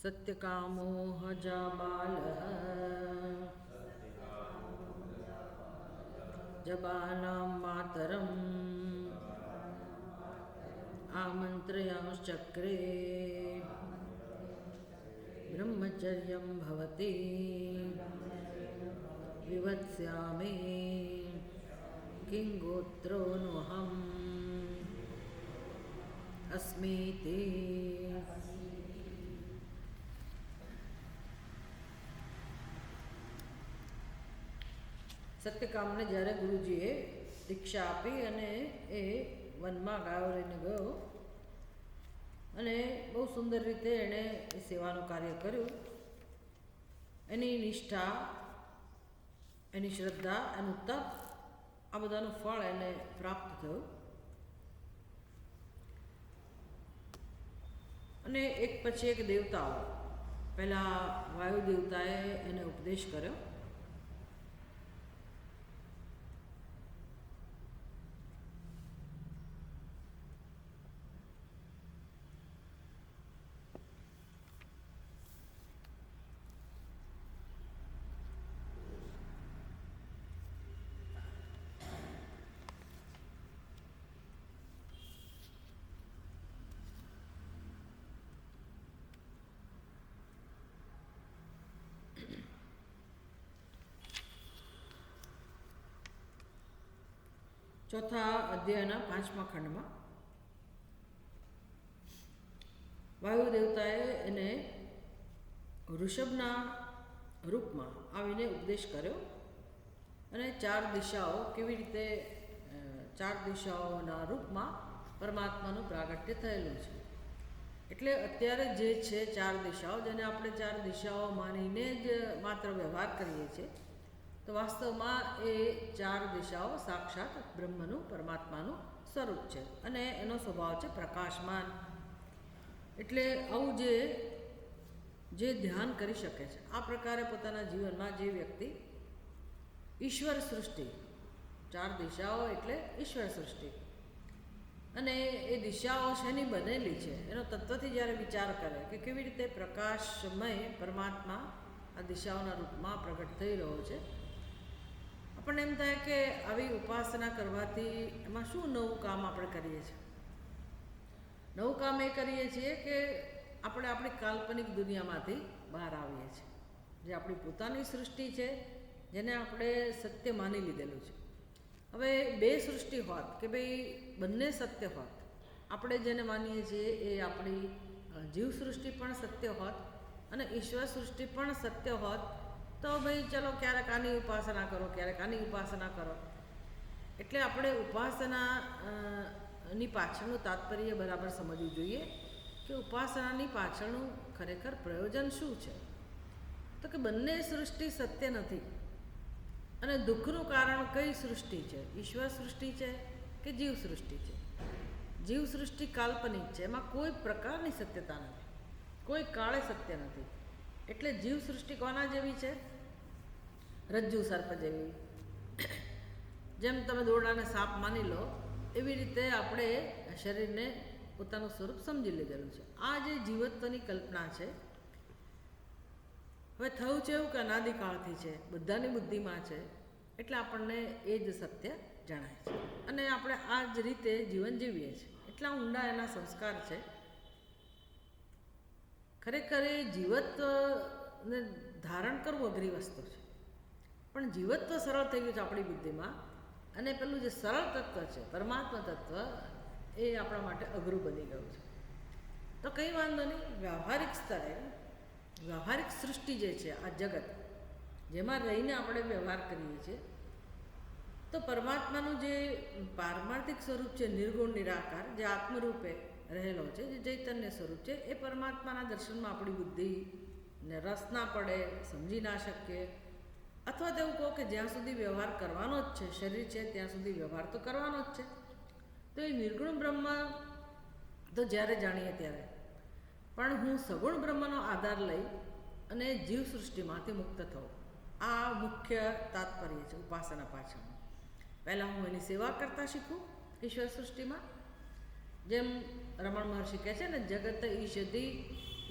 सत्यकामो हजाबालः जबानां मातरम् आमन्त्रयांश्चक्रे ब्रह्मचर्यं भवति विवत्स्यामि किं गोत्रो नोऽहम् अस्मीति। સત્યકામને જ્યારે ગુરુજીએ દીક્ષા આપી અને એ વનમાં ગાયો લઈને ગયો અને બહુ સુંદર રીતે એણે એ સેવાનું કાર્ય કર્યું. એની નિષ્ઠા, એની શ્રદ્ધા, એનું તપ, આ બધાનું ફળ એને પ્રાપ્ત થયું. અને એક પછી એક દેવતાઓ, પહેલાં વાયુ દેવતાએ એને ઉપદેશ કર્યો. ચોથા અધ્યાયના 5મા ખંડમાં વાયુ દેવતાએ એને ઋષભના રૂપમાં આવીને ઉપદેશ કર્યો અને 4 દિશાઓ કેવી રીતે 4 દિશાઓના રૂપમાં પરમાત્માનું પ્રાગટ્ય થયેલું છે. એટલે અત્યારે જે છે 4 દિશાઓ, જેને આપણે 4 દિશાઓ માનીને જ માત્ર વ્યવહાર કરીએ છીએ, તો વાસ્તવમાં એ 4 દિશાઓ સાક્ષાત બ્રહ્મનું, પરમાત્માનું સ્વરૂપ છે અને એનો સ્વભાવ છે પ્રકાશમાન. એટલે આવું જે ધ્યાન કરી શકે છે, આ પ્રકારે પોતાના જીવનમાં જે વ્યક્તિ ઈશ્વર સૃષ્ટિ, 4 દિશાઓ એટલે ઈશ્વર સૃષ્ટિ, અને એ દિશાઓ શેની બનેલી છે એનો તત્વથી જ્યારે વિચાર કરે કે કેવી રીતે પ્રકાશમય પરમાત્મા આ દિશાઓના રૂપમાં પ્રગટ થઈ રહ્યો છે, આપણને એમ થાય કે આવી ઉપાસના કરવાથી એમાં શું નવું કામ આપણે કરીએ છીએ. નવું કામ એ કરીએ છીએ કે આપણે આપણી કાલ્પનિક દુનિયામાંથી બહાર આવીએ છીએ. જે આપણી પોતાની સૃષ્ટિ છે, જેને આપણે સત્ય માની લીધેલું છે. હવે 2 સૃષ્ટિ હોત કે ભાઈ બંને સત્ય હોત, આપણે જેને માનીએ છીએ એ આપણી જીવ સૃષ્ટિ પણ સત્ય હોત અને ઈશ્વર સૃષ્ટિ પણ સત્ય હોત, તો ભાઈ ચલો ક્યારેક આની ઉપાસના કરો, ક્યારેક આની ઉપાસના કરો. એટલે આપણે ઉપાસનાની પાછળનું તાત્પર્ય બરાબર સમજવું જોઈએ કે ઉપાસનાની પાછળનું ખરેખર પ્રયોજન શું છે. તો કે બંને સૃષ્ટિ સત્ય નથી અને દુઃખનું કારણ કઈ સૃષ્ટિ છે, ઈશ્વર સૃષ્ટિ છે કે જીવ સૃષ્ટિ છે. જીવ સૃષ્ટિ કાલ્પનિક છે, એમાં કોઈ પ્રકારની સત્યતા નથી, કોઈ કાળે સત્ય નથી. એટલે જીવ સૃષ્ટિ કોના જેવી છે? રજ્જુ સર્પ જેવી. જેમ તમે દોરડાને સાપ માની લો, એવી રીતે આપણે શરીરને પોતાનું સ્વરૂપ સમજી લીધેલું છે. આ જે જીવત્વની કલ્પના છે, હવે થયું છે એવું કે અનાદિકાળથી છે, બધાની બુદ્ધિમાં છે, એટલે આપણને એ જ સત્ય જણાય છે અને આપણે આ જ રીતે જીવન જીવીએ છીએ. એટલા ઊંડા એના સંસ્કાર છે. ખરેખર એ જીવત્વને ધારણ કરવું અઘરી વસ્તુ છે, પણ જીવત્વ સરળ થઈ ગયું છે આપણી બુદ્ધિમાં, અને પેલું જે સરળ તત્વ છે પરમાત્મા તત્વ, એ આપણા માટે અઘરું બની ગયું છે. તો કંઈ વાંધો નહીં, વ્યવહારિક સ્તરે વ્યવહારિક સૃષ્ટિ જે છે આ જગત, જેમાં રહીને આપણે વ્યવહાર કરીએ છીએ, તો પરમાત્માનું જે પારમાર્થિક સ્વરૂપ છે નિર્ગુણ નિરાકાર, જે આત્મરૂપે રહેલો છે, જે ચૈતન્ય સ્વરૂપ છે, એ પરમાત્માના દર્શનમાં આપણી બુદ્ધિને રસ ના પડે, સમજી ના શકીએ. અથવા તેવું કહો કે જ્યાં સુધી વ્યવહાર કરવાનો જ છે, શરીર છે ત્યાં સુધી વ્યવહાર તો કરવાનો જ છે. તો એ નિર્ગુણ બ્રહ્મ તો જ્યારે જાણીએ ત્યારે, પણ હું સગુણ બ્રહ્મનો આધાર લઈ અને જીવ સૃષ્ટિમાંથી મુક્ત થવું, આ મુખ્ય તાત્પર્ય છે ઉપાસના પાછળનું. પહેલાં હું એની સેવા કરતાં શીખું ઈશ્વર સૃષ્ટિમાં, જેમ રમણ મહર્ષિ કહે છે ને, જગત ઈષધિ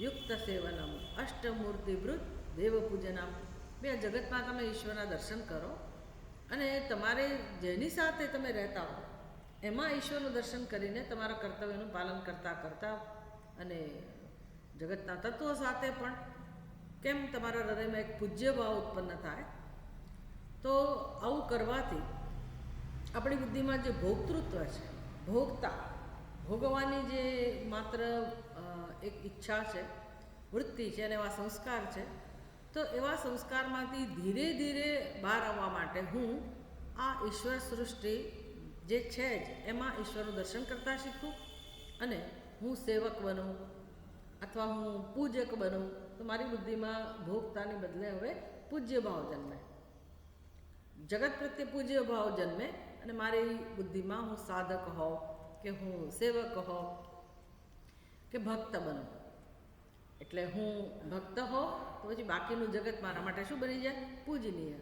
યુક્ત સેવનમ અષ્ટમૂર્તિવૃત દેવપૂજનમ. બે જગતમાં તમે ઈશ્વરના દર્શન કરો અને તમારે જેની સાથે તમે રહેતા હો એમાં ઈશ્વરનું દર્શન કરીને તમારા કર્તવ્યનું પાલન કરતાં કરતાં અને જગતના તત્વો સાથે પણ કેમ તમારા હૃદયમાં એક પૂજ્ય ભાવ ઉત્પન્ન થાય. તો આવું કરવાથી આપણી બુદ્ધિમાં જે ભોગતૃત્વ છે, ભોગતા ભોગવવાની જે માત્ર એક ઈચ્છા છે, વૃત્તિ છે અને એવા સંસ્કાર છે, તો એવા સંસ્કારમાંથી ધીરે ધીરે બહાર આવવા માટે હું આ ઈશ્વર સૃષ્ટિ જે છે જ એમાં ઈશ્વરનું દર્શન કરતાં શીખું અને હું સેવક બનું અથવા હું પૂજક બનું. તો મારી બુદ્ધિમાં ભોગતાની બદલે હવે પૂજ્ય ભાવ જન્મે, જગત પ્રત્યે પૂજ્ય ભાવ જન્મે અને મારી બુદ્ધિમાં હું સાધક હોઉં કે હું સેવક હોઉં કે ભક્ત બનું. એટલે હું ભક્ત હોઉં તો પછી બાકીનું જગત મારા માટે શું બની જાય? પૂજનીય.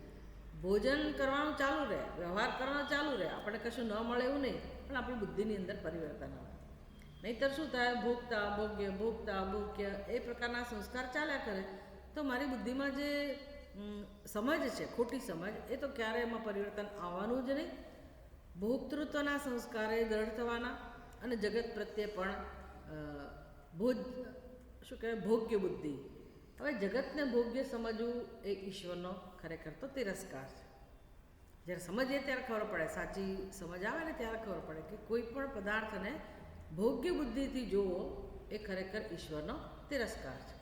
ભોજન કરવાનું ચાલુ રહે, વ્યવહાર કરવાનો ચાલુ રહે, આપણને કશું ન મળે એવું નહીં, પણ આપણી બુદ્ધિની અંદર પરિવર્તન આવે. નહીંતર શું થાય? ભોગતા ભોગ્ય, ભોગતા ભોગ્ય એ પ્રકારના સંસ્કાર ચાલ્યા કરે તો મારી બુદ્ધિમાં જે સમજ છે, ખોટી સમજ, એ તો ક્યારેય એમાં પરિવર્તન આવવાનું જ નહીં. ભોગતૃત્વના સંસ્કારે દ્રઢ થવાના અને જગત પ્રત્યે પણ શું કહેવાય? ભોગ્ય બુદ્ધિ. હવે જગતને ભોગ્ય સમજવું એ ઈશ્વરનો ખરેખર તો તિરસ્કાર છે. જ્યારે સમજીએ ત્યારે ખબર પડે, સાચી સમજ આવે ને ત્યારે ખબર પડે કે કોઈ પણ પદાર્થને ભોગ્ય બુદ્ધિથી જોવો એ ખરેખર ઈશ્વરનો તિરસ્કાર છે.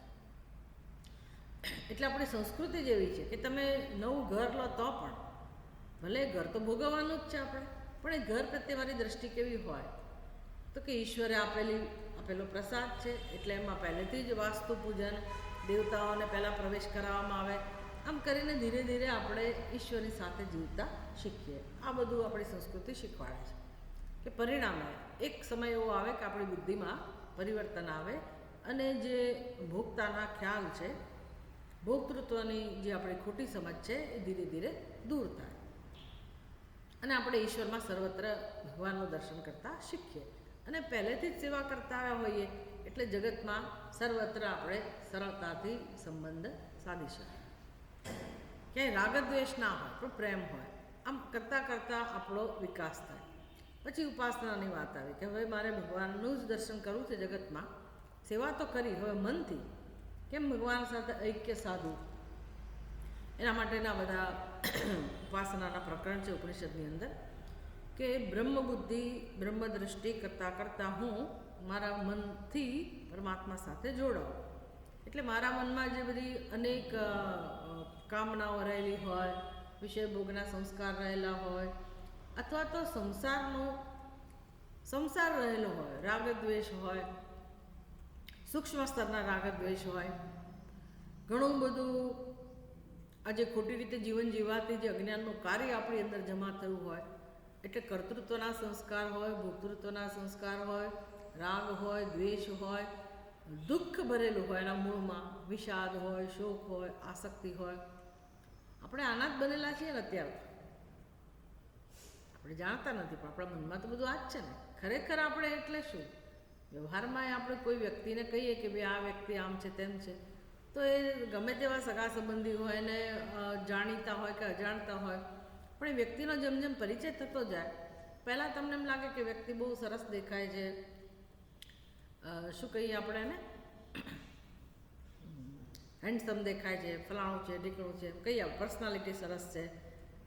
એટલે આપણી સંસ્કૃતિ જેવી છે કે તમે નવું ઘર લો તો પણ ભલે ઘર તો ભોગવવાનું જ છે આપણે, પણ એ ઘર પ્રત્યે મારી દ્રષ્ટિ કેવી હોય? તો કે ઈશ્વરે આપેલો પ્રસાદ છે એટલે એમાં પહેલેથી જ વાસ્તુ પૂજન, દેવતાઓને પહેલાં પ્રવેશ કરાવવામાં આવે. આમ કરીને ધીરે ધીરે આપણે ઈશ્વરની સાથે જીવતા શીખીએ. આ બધું આપણી સંસ્કૃતિ શીખવાડે છે કે પરિણામે એક સમય એવો આવે કે આપણી બુદ્ધિમાં પરિવર્તન આવે અને જે ભોગતાના ખ્યાલ છે, ભોગતૃત્વની જે આપણી ખોટી સમજ છે એ ધીરે ધીરે દૂર થાય અને આપણે ઈશ્વરમાં સર્વત્ર ભગવાનનું દર્શન કરતાં શીખીએ અને પહેલેથી જ સેવા કરતા આવ્યા હોઈએ એટલે જગતમાં સર્વત્ર આપણે સરળતાથી સંબંધ સાધી શકીએ. ક્યાંય રાગદ્વેષ ના હોય પણ પ્રેમ હોય. આમ કરતાં કરતાં આપણો વિકાસ થાય. પછી ઉપાસનાની વાત આવી કે હવે મારે ભગવાનનું જ દર્શન કરવું છે જગતમાં. સેવા તો કરી, હવે મનથી કેમ ભગવાન સાથે ઐક્ય સાધવું? એના માટેના બધા ઉપાસનાના પ્રકરણ છે ઉપનિષદની અંદર કે બ્રહ્મબુદ્ધિ, બ્રહ્મદ્રષ્ટિ કરતાં કરતાં હું મારા મનથી પરમાત્મા સાથે જોડાઉં. એટલે મારા મનમાં જે બધી અનેક કામનાઓ રહેલી હોય, વિષય ભોગના સંસ્કાર રહેલા હોય અથવા તો સંસાર રહેલો હોય, રાગદ્વેષ હોય, સૂક્ષ્મ સ્તરના રાગદ્વેષ હોય, ઘણું બધું આજે ખોટી રીતે જીવન જીવાથી જે અજ્ઞાનનું કાર્ય આપણી અંદર જમા થયું હોય, એટલે કર્તૃત્વના સંસ્કાર હોય, ભોક્તૃત્વના સંસ્કાર હોય, રાગ હોય, દ્વેષ હોય, દુઃખ ભરેલું હોય, એના મૂળમાં વિષાદ હોય, શોક હોય, આસક્તિ હોય. આપણે આના જ બનેલા છીએ ને અત્યારે. આપણે જાણતા નથી પણ આપણા મનમાં તો બધું આ જ છે ને. ખરેખર આપણે એટલે શું? વ્યવહારમાં આપણે કોઈ વ્યક્તિને કહીએ કે ભાઈ આ વ્યક્તિ આમ છે તેમ છે, તો એ ગમે તેવા સગા સંબંધી હોય ને જાણીતા હોય કે અજાણતા હોય, પણ એ વ્યક્તિનો જેમ જેમ પરિચય થતો જાય, પહેલાં તમને એમ લાગે કે વ્યક્તિ બહુ સરસ દેખાય છે, શું કહીએ આપણે એને, હેન્ડસમ દેખાય છે, ફલાણું છે, ઢીકણું છે, કહીએ પર્સનાલિટી સરસ છે,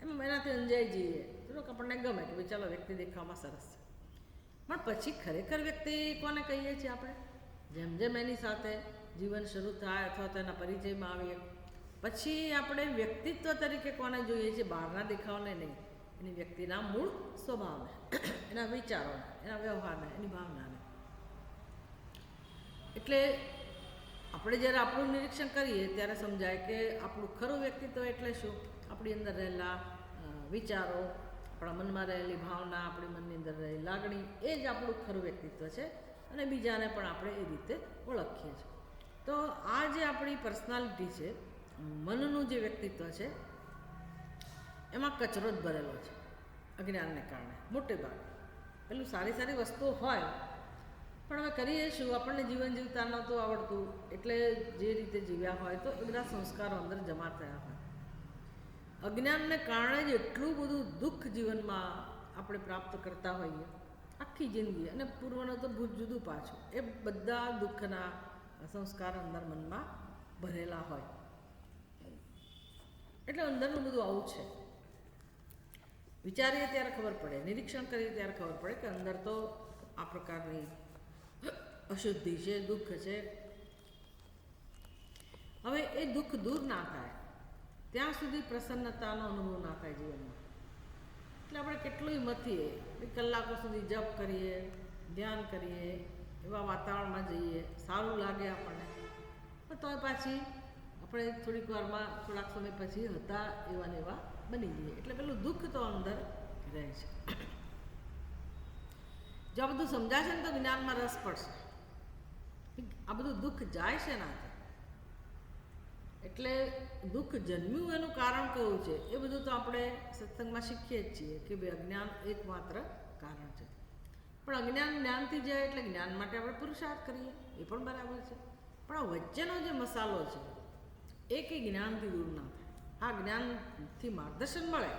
એમ એનાથી અંજાઈ જઈએ થોડુંક આપણને ગમે કે ભાઈ ચાલો વ્યક્તિ દેખાવામાં સરસ છે. પણ પછી ખરેખર વ્યક્તિ કોને કહીએ છીએ આપણે? જેમ જેમ એની સાથે જીવન શરૂ થાય અથવા તો એના પરિચયમાં આવીએ પછી આપણે વ્યક્તિત્વ તરીકે કોને જોઈએ છીએ? બહારના દેખાવને નહીં, એની વ્યક્તિના મૂળ સ્વભાવને, એના વિચારોને, એના વ્યવહારને, એની ભાવનાને. એટલે આપણે જ્યારે આપણું નિરીક્ષણ કરીએ ત્યારે સમજાય કે આપણું ખરું વ્યક્તિત્વ એટલે શું? આપણી અંદર રહેલા વિચારો, આપણા મનમાં રહેલી ભાવના, આપણી મનની અંદર રહેલી લાગણી, એ જ આપણું ખરું વ્યક્તિત્વ છે અને બીજાને પણ આપણે એ રીતે ઓળખીએ છીએ. તો આ જે આપણી પર્સનાલિટી છે, મનનું જે વ્યક્તિત્વ છે, એમાં કચરો જ ભરેલો છે અજ્ઞાનને કારણે મોટે ભાગે. પેલું સારી સારી વસ્તુઓ હોય પણ હવે કરીએ શું, આપણને જીવન જીવતા નહોતું આવડતું, એટલે જે રીતે જીવ્યા હોય તો એ બધા સંસ્કારો અંદર જમા થયા હોય. અજ્ઞાનને કારણે જ એટલું બધું દુઃખ જીવનમાં આપણે પ્રાપ્ત કરતા હોઈએ આખી જિંદગી, અને પૂર્વનું તો ભૂત જુદું પાછું. એ બધા દુઃખના સંસ્કાર અંદર મનમાં ભરેલા હોય, એટલે અંદરનું બધું આવું છે. વિચારીએ ત્યારે ખબર પડે, નિરીક્ષણ કરીએ ત્યારે ખબર પડે કે અંદર તો આ પ્રકારની અશુદ્ધિ છે, દુઃખ છે. હવે એ દુઃખ દૂર ના થાય ત્યાં સુધી પ્રસન્નતાનો અનુભવ ના થાય જીવનમાં. એટલે આપણે કેટલું મથીએ, કલાકો સુધી જપ કરીએ, ધ્યાન કરીએ, એવા વાતાવરણમાં જઈએ, સારું લાગે આપણને, પણ તો પાછી આપણે થોડીક વારમાં, થોડાક સમય પછી હતા એવા ને એવા બની જઈએ. એટલે પેલું દુઃખ તો અંદર રહે છે. જો આ બધું સમજાશે ને તો જ્ઞાનમાં રસ પડશે. આ બધું દુઃખ જાય છે ના, એટલે દુઃખ જન્મ્યું એનું કારણ કયું છે એ બધું તો આપણે સત્સંગમાં શીખીએ જ છીએ કે ભાઈ અજ્ઞાન એકમાત્ર કારણ છે. પણ અજ્ઞાન જ્ઞાનથી જાય એટલે જ્ઞાન માટે આપણે પુરુષાર્થ કરીએ, એ પણ બરાબર છે. પણ આ વચ્ચેનો જે મસાલો છે એ કંઈ જ્ઞાનથી દૂર ના થાય. આ જ્ઞાનથી માર્ગદર્શન મળે,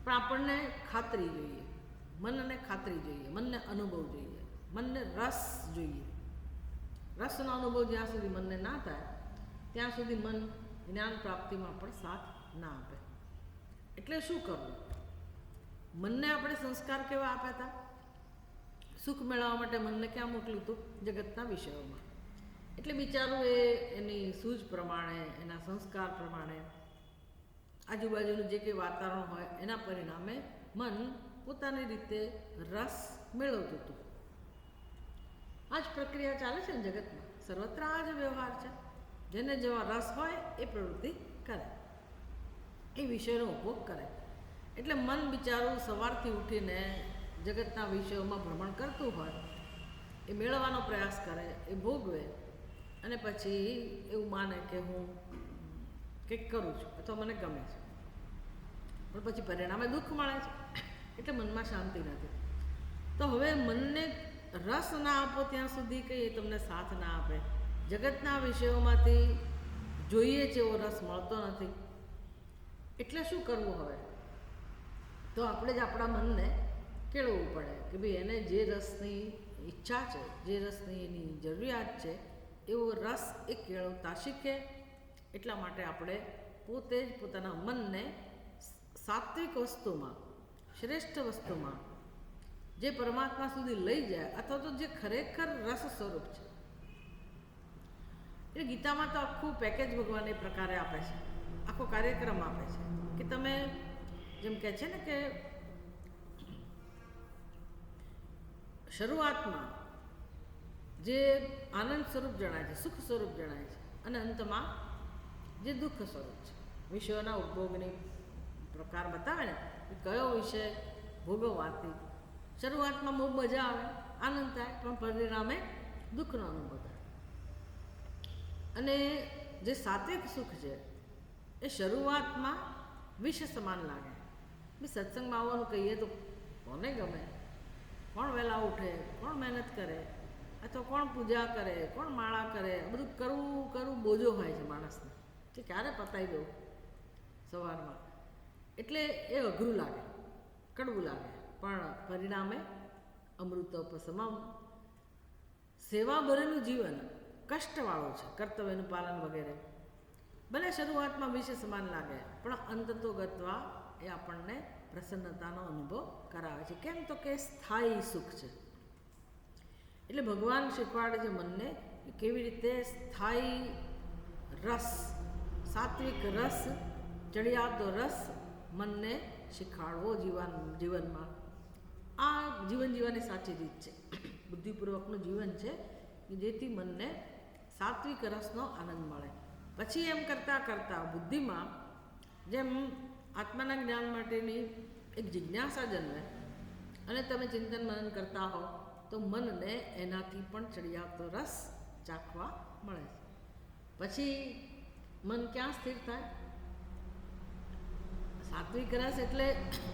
પણ આપણને ખાતરી જોઈએ, મનને ખાતરી જોઈએ, મનને અનુભવ જોઈએ, મનને રસ જોઈએ. રસનો અનુભવ જ્યાં સુધી મનને ના થાય ત્યાં સુધી મન જ્ઞાન પ્રાપ્તિમાં પણ સાથ ના આપે. એટલે શું કરવું? મનને આપણે સંસ્કાર કેવા આપ્યા હતા? સુખ મેળવવા માટે મનને ક્યાં મોકલ્યું હતું? જગતના વિષયોમાં. એટલે બિચારું એની સૂઝ પ્રમાણે, એના સંસ્કાર પ્રમાણે, આજુબાજુનું જે કંઈ વાતાવરણ હોય એના પરિણામે મન પોતાની રીતે રસ મેળવતું હતું. આ જ પ્રક્રિયા ચાલે છે ને જગતમાં. સર્વત્ર આ જ વ્યવહાર છે. જેને જેવા રસ હોય એ પ્રવૃત્તિ કરે, એ વિષયનો ઉપયોગ કરે. એટલે મન બિચારું સવારથી ઉઠીને જગતના વિષયોમાં ભ્રમણ કરતું હોય, એ મેળવવાનો પ્રયાસ કરે, એ ભોગવે, અને પછી એવું માને કે હું કંઈક કરું છું અથવા મને ગમે છે, પણ પછી પરિણામે દુઃખ મળે છે. એટલે મનમાં શાંતિ નથી. તો હવે મનને રસ ના આપો ત્યાં સુધી કંઈ એ તમને સાથ ના આપે. જગતના વિષયોમાંથી જોઈએ છે એવો રસ મળતો નથી. એટલે શું કરવું હવે? તો આપણે જ આપણા મનને કેળવવું પડે કે ભાઈ એને જે રસની ઈચ્છા છે, જે રસની એની જરૂરિયાત છે, એવો રસ એ કેળવતા શીખે. એટલા માટે આપણે પોતે જ પોતાના મનને સાત્વિક વસ્તુમાં, શ્રેષ્ઠ વસ્તુમાં, જે પરમાત્મા સુધી લઈ જાય, અથવા તો જે ખરેખર રસ સ્વરૂપ છે. એટલે ગીતામાં તો આખું પેકેજ ભગવાન એ પ્રકારે આપે છે, આખો કાર્યક્રમ આપે છે કે તમે જેમ કહે છે ને કે શરૂઆતમાં જે આનંદ સ્વરૂપ જણાય છે, સુખ સ્વરૂપ જણાય છે, અને અંતમાં જે દુઃખ સ્વરૂપ છે. વિષયોના ઉપભોગની પ્રકાર બતાવે ને કે કયો વિષય ભોગવવાથી શરૂઆતમાં બહુ મજા આવે, આનંદ થાય, પણ પરિણામે દુઃખનો અનુભવ થાય. અને જે સાત્વિક સુખ છે એ શરૂઆતમાં વિષ સમાન લાગે. બી સત્સંગમાં આવવાનું કહીએ તો કોને ગમે? કોણ વહેલા ઉઠે? કોણ મહેનત કરે? અથવા કોણ પૂજા કરે? કોણ માળા કરે? બધું કરવું બોજો હોય છે માણસને, કે ક્યારે પતાવી દઉં સવારમાં. એટલે એ અઘરું લાગે, કડવું લાગે, પણ પરિણામે અમૃતોપસમમ. સેવા ભરેલું જીવન કષ્ટવાળું છે, કર્તવ્યનું પાલન વગેરે. ભલે શરૂઆતમાં વિષય સમાન લાગે, પણ અંતતોગતવા એ આપણને પ્રસન્નતાનો અનુભવ કરાવે છે. કેમ? તો કે સ્થાયી સુખ છે. એટલે ભગવાન શીખવાડે છે મનને કે કેવી રીતે સ્થાયી રસ, સાત્વિક રસ, ચડિયાતો રસ મનને શીખવાડવો જીવનમાં. આ જીવન જીવવાની સાચી રીત છે, બુદ્ધિપૂર્વકનું જીવન છે, કે જેથી મનને સાત્વિક રસનો આનંદ મળે. પછી એમ કરતાં કરતાં બુદ્ધિમાં જેમ આત્માના જ્ઞાન માટેની એક જિજ્ઞાસા જન્મે, અને તમે ચિંતન મનન કરતા હો તો મનને એનાથી પણ ચડિયાતો રસ ચાખવા મળે છે. પછી મન ક્યાં સ્થિર થાય? સાત્વિક રસ એટલે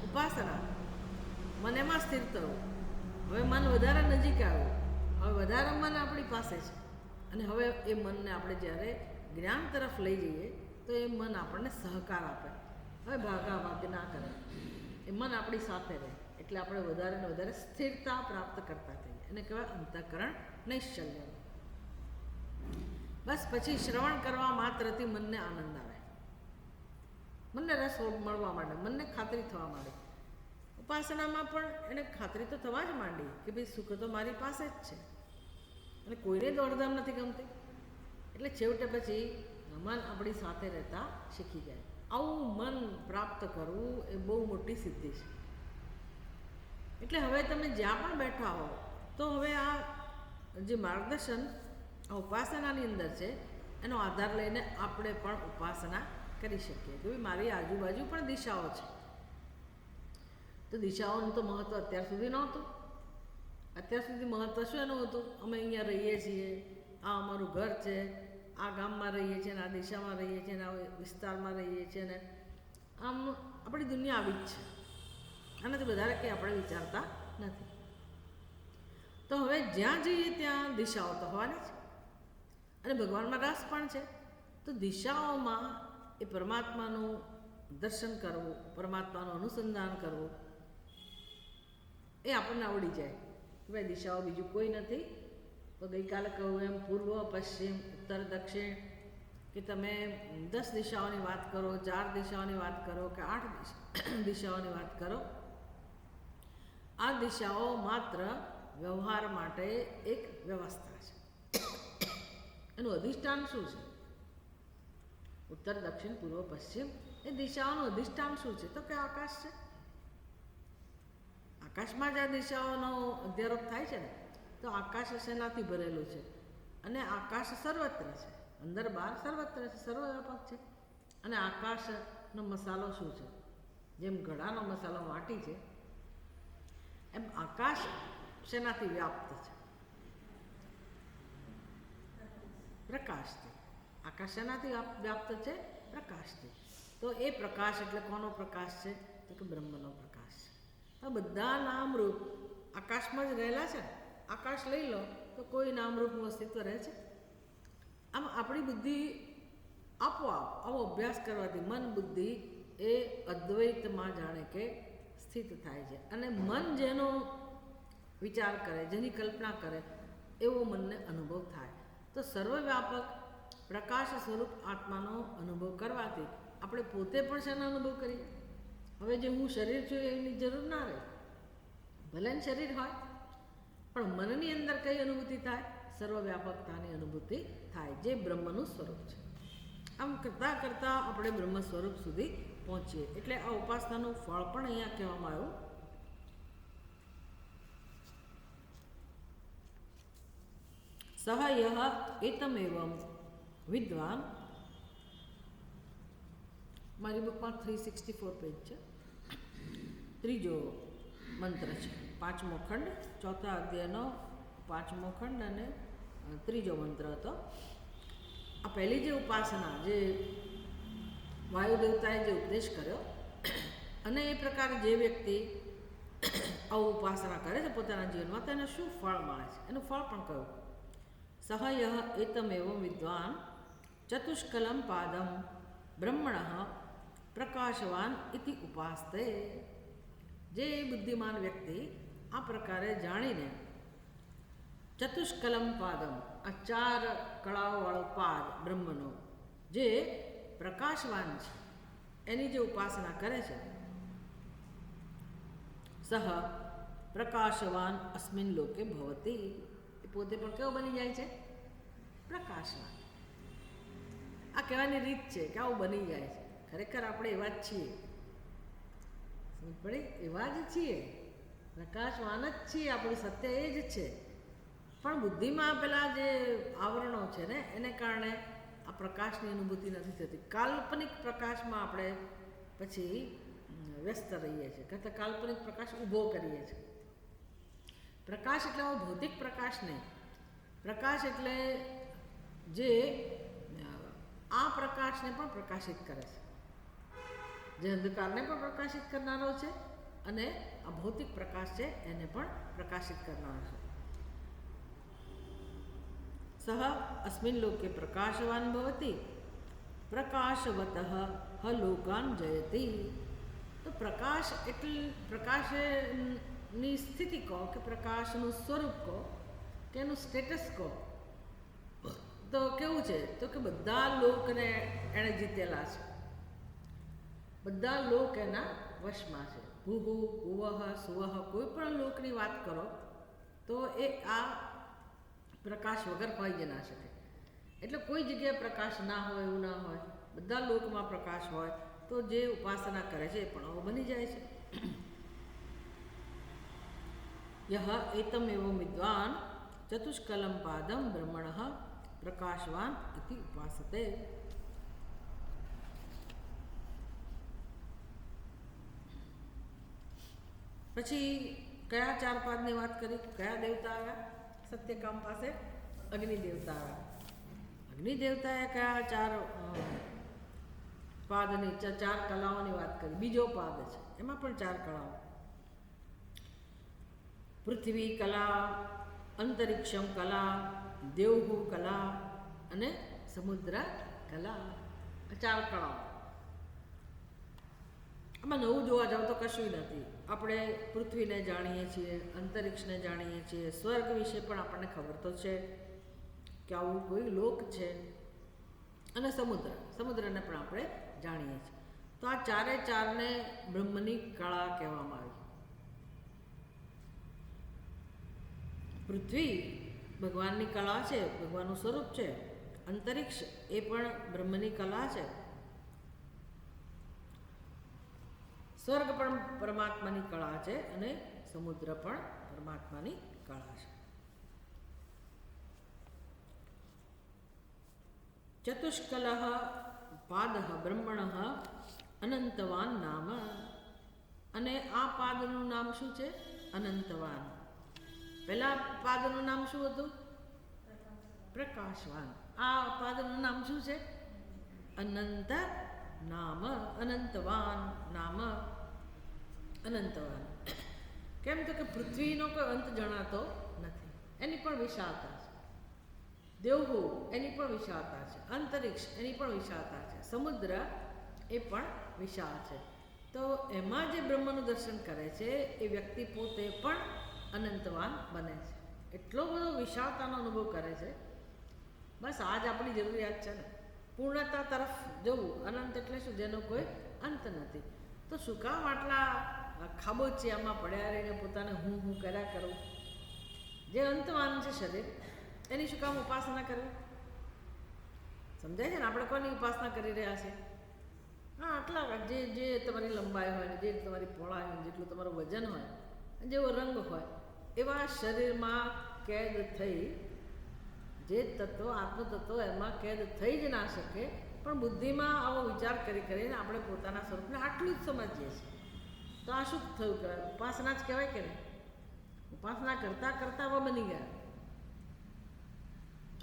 ઉપાસના, મન એમાં સ્થિર થવું, હવે મન વધારે નજીક આવ્યું, હવે વધારે મન આપણી પાસે છે, અને હવે એ મનને આપણે જ્યારે જ્ઞાન તરફ લઈ જઈએ તો એ મન આપણને સહકાર આપે. હવે ભાગાભાગ ના કરે, એ મન આપણી સાથે રહે, એટલે આપણે વધારે ને વધારે સ્થિરતા પ્રાપ્ત કરતા થઈએ. એને કહેવાય અંતઃકરણ નૈશ્ચલ્ય. બસ પછી શ્રવણ કરવા માત્રથી મનને આનંદ આવે, મનને રસ મળવા માંડે, મનને ખાતરી થવા માંડે. ઉપાસનામાં પણ એને ખાતરી તો થવા જ માંડી કે ભાઈ સુખ તો મારી પાસે જ છે, અને કોઈને દોડધામ નથી ગમતી. એટલે છેવટે પછી મન આપણી સાથે રહેતા શીખી જાય. આવું મન પ્રાપ્ત કરવું એ બહુ મોટી સિદ્ધિ છે. એટલે હવે તમે જ્યાં પણ બેઠા હો તો હવે આ જે માર્ગદર્શન આ ઉપાસનાની અંદર છે એનો આધાર લઈને આપણે પણ ઉપાસના કરી શકીએ. કે ભાઈ મારી આજુબાજુ પણ દિશાઓ છે, તો દિશાઓનું તો મહત્ત્વ અત્યાર સુધી નહોતું. અત્યાર સુધી મહત્ત્વ શું એનું હતું? અમે અહીંયા રહીએ છીએ, આ અમારું ઘર છે, આ ગામમાં રહીએ છીએ, ને આ દિશામાં રહીએ છીએ, ને આ વિસ્તારમાં રહીએ છીએ, ને આમ આપણી દુનિયા આવી જ છે. આનાથી વધારે કંઈ આપણે વિચારતા નથી. તો હવે જ્યાં જઈએ ત્યાં દિશાઓ તો હોવાની જ, અને ભગવાનમાં રસ પણ છે. તો દિશાઓમાં એ પરમાત્માનું દર્શન કરવું, પરમાત્માનું અનુસંધાન કરવું, એ આપણને આવડી જાય કે ભાઈ દિશાઓ બીજું કોઈ નથી. તો ગઈકાલે કહું એમ પૂર્વ, પશ્ચિમ, ઉત્તર, દક્ષિણ, કે તમે 10 દિશાઓની વાત કરો, 4 દિશાઓની વાત કરો કે 8 દિશાઓની વાત કરો, આ દિશાઓ માત્ર વ્યવહાર માટે એક વ્યવસ્થા છે. એનું અધિષ્ઠાન શું છે? ઉત્તર, દક્ષિણ, પૂર્વ, પશ્ચિમ, એ દિશાઓનું અધિષ્ઠાન શું છે? તો કે આકાશ છે. આકાશમાં જ આ દિશાઓનો અધ્યારોપ થાય છે ને. તો આકાશ શેનાથી ભરેલું છે? અને આકાશ સર્વત્ર છે, અંદર બહાર સર્વત્ર છે, સર્વવ્યાપક છે. અને આકાશનો મસાલો શું છે? જેમ ઘડાનો મસાલો માટી છે, એમ આકાશ શેનાથી વ્યાપ્ત છે? પ્રકાશથી. આકાશ શેનાથી વ્યાપ્ત છે? પ્રકાશથી. તો એ પ્રકાશ એટલે કોનો પ્રકાશ છે? તો કે બ્રહ્મનો પ્રકાશ છે. આ બધા નામરૂપ આકાશમાં જ રહેલા છે. આકાશ લઈ લો તો કોઈ નામરૂપનું અસ્તિત્વ રહે છે? આમ આપણી બુદ્ધિ આપોઆપ આવો અભ્યાસ કરવાથી મન બુદ્ધિ એ અદ્વૈતમાં જાણે કે સ્થિત થાય છે. અને મન જેનો વિચાર કરે, જેની કલ્પના કરે, એવો મનને અનુભવ થાય. તો સર્વવ્યાપક પ્રકાશ સ્વરૂપ આત્માનો અનુભવ કરવાથી આપણે પોતે પણ શેનો અનુભવ કરીએ? હવે જે હું શરીર છું એની જરૂર ના રહે. ભલે શરીર હોય, પણ મનની અંદર કઈ અનુભૂતિ થાય? સર્વવ્યાપકતાની અનુભૂતિ થાય, જે બ્રહ્મનું સ્વરૂપ છે. આમ કરતાં કરતાં આપણે બ્રહ્મ સ્વરૂપ સુધી પહોંચીએ. એટલે આ ઉપાસનાનું ફળ પણ અહીંયા કહેવામાં આવ્યું. સહ યહ એતમેવમ વિદ્વાન, મારી બુકમાં 364 પેજ છે, ત્રીજો મંત્ર છે, 5મો ખંડ, ચોથા અધ્યાયનો 5મો ખંડ અને ત્રીજો મંત્ર હતો. આ પહેલી જે ઉપાસના, જે વાયુ દેવતાએ જે ઉપદેશ કર્યો, અને એ પ્રકારે જે વ્યક્તિ આવું ઉપાસના કરે છે પોતાના જીવનમાં, તો એને શું ફળ મળે છે? એનું ફળ પણ કહ્યું. સહ યહ એતમેવમ વિદ્વાન ચતુષ્કલમ પાદમ બ્રહ્મણઃ પ્રકાશવાન ઇતિ ઉપાસ્તે. જે બુદ્ધિમાન વ્યક્તિ આ પ્રકારે જાણીને ચતુષ્કલમ પાદમ, આ 4 કળાઓવાળો પાદ બ્રહ્મનો, જે પ્રકાશવાન છે, એની જે ઉપાસના કરે છે, સહ પ્રકાશવાન અસ્મિન લોકે ભવતી, એ પોતે પણ કેવો બની જાય છે? પ્રકાશવાન. આ કહેવાની રીત છે કે આવું બની જાય છે. ખરેખર આપણે એવા જ છીએ, સમજ પડી? એવા જ છીએ, પ્રકાશવાન જ છીએ. આપણું સત્ય એ જ છે. પણ બુદ્ધિમાં પેલા જે આવરણો છે ને, એને કારણે આ પ્રકાશની અનુભૂતિ નથી થતી. કાલ્પનિક પ્રકાશમાં આપણે પછી વ્યસ્ત રહીએ છીએ, કરતાં કાલ્પનિક પ્રકાશ ઊભો કરીએ છીએ. પ્રકાશ એટલે ભૌતિક પ્રકાશ નહીં. પ્રકાશ એટલે જે આ પ્રકાશને પણ પ્રકાશિત કરે છે, જે અંધકારને પણ પ્રકાશિત કરનારો છે, અને આ ભૌતિક પ્રકાશ છે એને પણ પ્રકાશિત કરનાર છે. સહ અસ્મિન લોકે પ્રકાશવાન ભવતી પ્રકાશવતઃ હ લોકાન જયતી. તો પ્રકાશ એટલે પ્રકાશની સ્થિતિ કહો કે પ્રકાશનું સ્વરૂપ કહો કે એનું સ્ટેટસ કહો તો કેવું છે? તો કે બધા લોકને એણે જીતેલા છે, બધા લોક એના વશમાં છે. ભૂહુ ભુવઃ સુવઃ કોઈ પણ લોકની વાત કરો તો એ આ પ્રકાશ વગર હોય જ ના શકે. એટલે કોઈ જગ્યાએ પ્રકાશ ના હોય એવું ના હોય, બધા લોકમાં પ્રકાશ હોય તો જે ઉપાસના કરે છે એ પણ આવું બની જાય છે. યહ એતમ એવં વિદ્વાન ચતુષ્કલમ પાદમ બ્રહ્મણઃ પ્રકાશવાન ઇતિ ઉપાસતે. પછી કયા 4 પાદની વાત કરી? કયા દેવતા આવ્યા? સત્યકામ પાસે અગ્નિ દેવતા આવ્યા. અગ્નિ દેવતાએ કયા 4 પાદની 4 કલાઓની વાત કરી? બીજો પાદ છે, એમાં પણ 4 કલાઓ: પૃથ્વી કલા, અંતરિક્ષમ કલા, દેવહુ કલા અને સમુદ્ર કલા. 4 કલાઓ. આમાં નવું જોવા જાવ તો કશું નથી. આપણે પૃથ્વીને જાણીએ છીએ, અંતરિક્ષને જાણીએ છીએ, સ્વર્ગ વિશે પણ આપણને ખબર તો છે કે આવું કોઈ લોક છે, અને સમુદ્રને પણ આપણે જાણીએ છીએ. તો આ 4ને બ્રહ્મની કળા કહેવામાં આવી. પૃથ્વી ભગવાનની કળા છે, ભગવાનનું સ્વરૂપ છે. અંતરિક્ષ એ પણ બ્રહ્મની કલા છે. સ્વર્ગ પણ પરમાત્માની કળા છે અને સમુદ્ર પણ પરમાત્માની કળા છે. ચતુષ્કલઃ પાદઃ બ્રહ્મણઃ અનંતવાન નામ. અને આ પાદનું નામ શું છે? અનંતવાન. પહેલા પાદનું નામ શું હતું? પ્રકાશવાન. આ પાદનું નામ શું છે? અનંત નામ. અનંતવાન નામ. અનંતવાન. કેમ? તો કે પૃથ્વીનો કોઈ અંત જણાતો નથી, એની પણ વિશાળતા છે. દેવહુ એની પણ વિશાળતા છે. અંતરિક્ષ એની પણ વિશાળતા છે. સમુદ્ર એ પણ વિશાળ છે. તો એમાં જે બ્રહ્મનું દર્શન કરે છે એ વ્યક્તિ પોતે પણ અનંતવાન બને છે. એટલો બધો વિશાળતાનો અનુભવ કરે છે. બસ આ જ આપણી જરૂરિયાત છે ને, પૂર્ણતા તરફ જવું. અનંત એટલે શું? જેનો કોઈ અંત નથી. તો શું કામ આટલા ખાબોચિયામાં પડ્યા રહીને પોતાને હું કર્યા કરું? જે અંતવાન છે શરીર, એની શું કામ ઉપાસના કરવી? સમજાય છે ને? આપણે કોની ઉપાસના કરી રહ્યા છીએ? હા, આટલા જે તમારી લંબાઈ હોય, જે તમારી પહોળાઈ હોય, જેટલું તમારું વજન હોય, જેવો રંગ હોય, એવા શરીરમાં કેદ થઈ, જે તત્વો આત્મતત્વો એમાં કેદ થઈ જ ના શકે. પણ બુદ્ધિમાં આવો વિચાર કરીને આપણે પોતાના સ્વરૂપને આટલું જ સમજીએ છીએ. તો આ શું થયું? કહેવાય ઉપાસના જ કહેવાય કે નહીં? ઉપાસના કરતાં કરતાં આવા બની ગયા.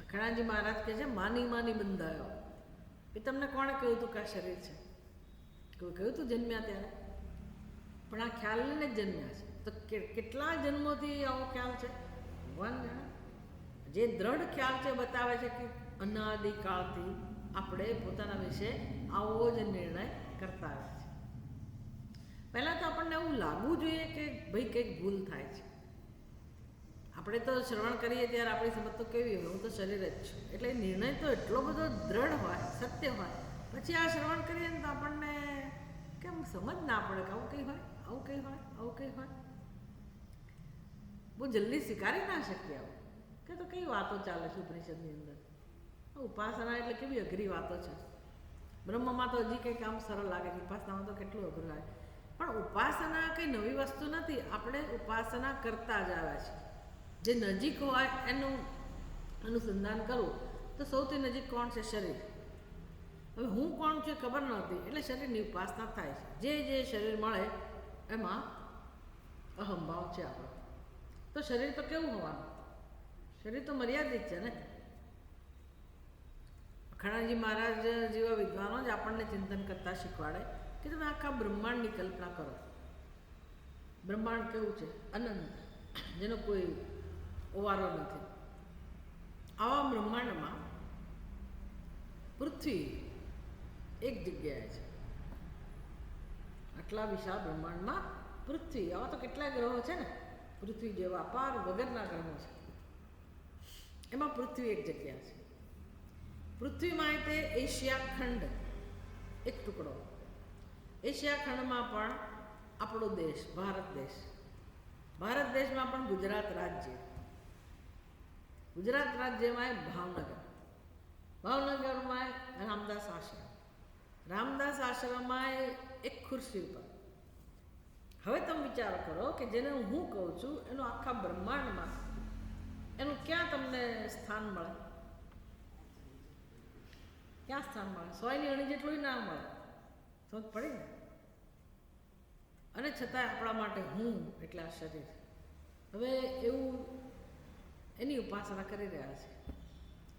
અખણાજી મહારાજ કહે છે, માની બંધાયો. કે તમને કોણે કહ્યું હતું કે આ શરીર છે? કોઈ કહ્યું હતું જન્મ્યા ત્યારે? પણ આ ખ્યાલ લઈને જ જન્મ્યા છે. તો કેટલા જન્મોથી આવો ખ્યાલ છે? ભગવાન જાણે. જે દ્રઢ ખ્યાલ છે બતાવે છે કે અનાદિકાળથી આપણે પોતાના વિશે આવો જ નિર્ણય કરતા આવ્યા છે. પહેલાં તો આપણને એવું લાગવું જોઈએ કે ભાઈ કંઈક ભૂલ થાય છે. આપણે તો શ્રવણ કરીએ ત્યારે આપણી સમજ તો કેવી હોય? હું તો શરીર જ છું. એટલે નિર્ણય તો એટલો બધો દ્રઢ હોય, સત્ય હોય. પછી આ શ્રવણ કરીએ ને તો આપણને કેમ સમજ ના પડે કે આવું કંઈ હોય, આવું કંઈ હોય, આવું કંઈ હોય. બહુ જલ્દી સ્વીકારી ના શકીએ આવું કે તો કઈ વાતો ચાલે છે ઉપનિષદની અંદર. ઉપાસના એટલે કેવી અઘરી વાતો છે. બ્રહ્મમાં તો હજી કંઈક આમ સરળ લાગે છે, ઉપાસનામાં તો કેટલું અઘરું લાગે. પણ ઉપાસના કંઈ નવી વસ્તુ નથી. આપણે ઉપાસના કરતા જ આવ્યા છીએ. જે નજીક હોય એનું અનુસંધાન કરવું. તો સૌથી નજીક કોણ છે? શરીર. હવે હું કોણ છું એ ખબર નહોતી, એટલે શરીરની ઉપાસના થાય છે. જે શરીર મળે એમાં અહંભાવ છે આપણો. તો શરીર તો કેવું હોવાનું? શરીર તો મર્યાદિત છે ને. અખણાજી મહારાજ જેવા વિદ્વાનો જ આપણને ચિંતન કરતા શીખવાડે કે તમે આખા બ્રહ્માંડની કલ્પના કરો. બ્રહ્માંડ કેવું છે? અનંત, જેનો કોઈ ઓવારો નથી. આવા બ્રહ્માંડમાં પૃથ્વી એક જગ્યાએ છે. આટલા વિશાળ બ્રહ્માંડમાં પૃથ્વી, આવા તો કેટલા ગ્રહો છે ને, પૃથ્વી જેવા અપાર વગરના ગ્રહો છે, એમાં પૃથ્વી એક જગ્યા છે. પૃથ્વીમાં તે એશિયા ખંડ એક ટુકડો. એશિયા ખંડમાં પણ આપણો દેશ ભારત દેશ, ભારત દેશમાં પણ ગુજરાત રાજ્ય, ગુજરાત રાજ્યમાં ભાવનગર, ભાવનગરમાં રામદાસ આશ્રમ, રામદાસ આશ્રમમાં એક ખુરશી ઉપર. હવે તમે વિચાર કરો કે જેને હું કહું છું એનું આખા બ્રહ્માંડમાં એનું ક્યાં તમને સ્થાન મળે? ક્યાં સ્થાન મળે? 100 ની અણી જેટલું ના મળે. સમજ પડી ને? અને છતાંય આપણા માટે હું એટલે આ શરીર. હવે એવું એની ઉપાસના કરી રહ્યા છે.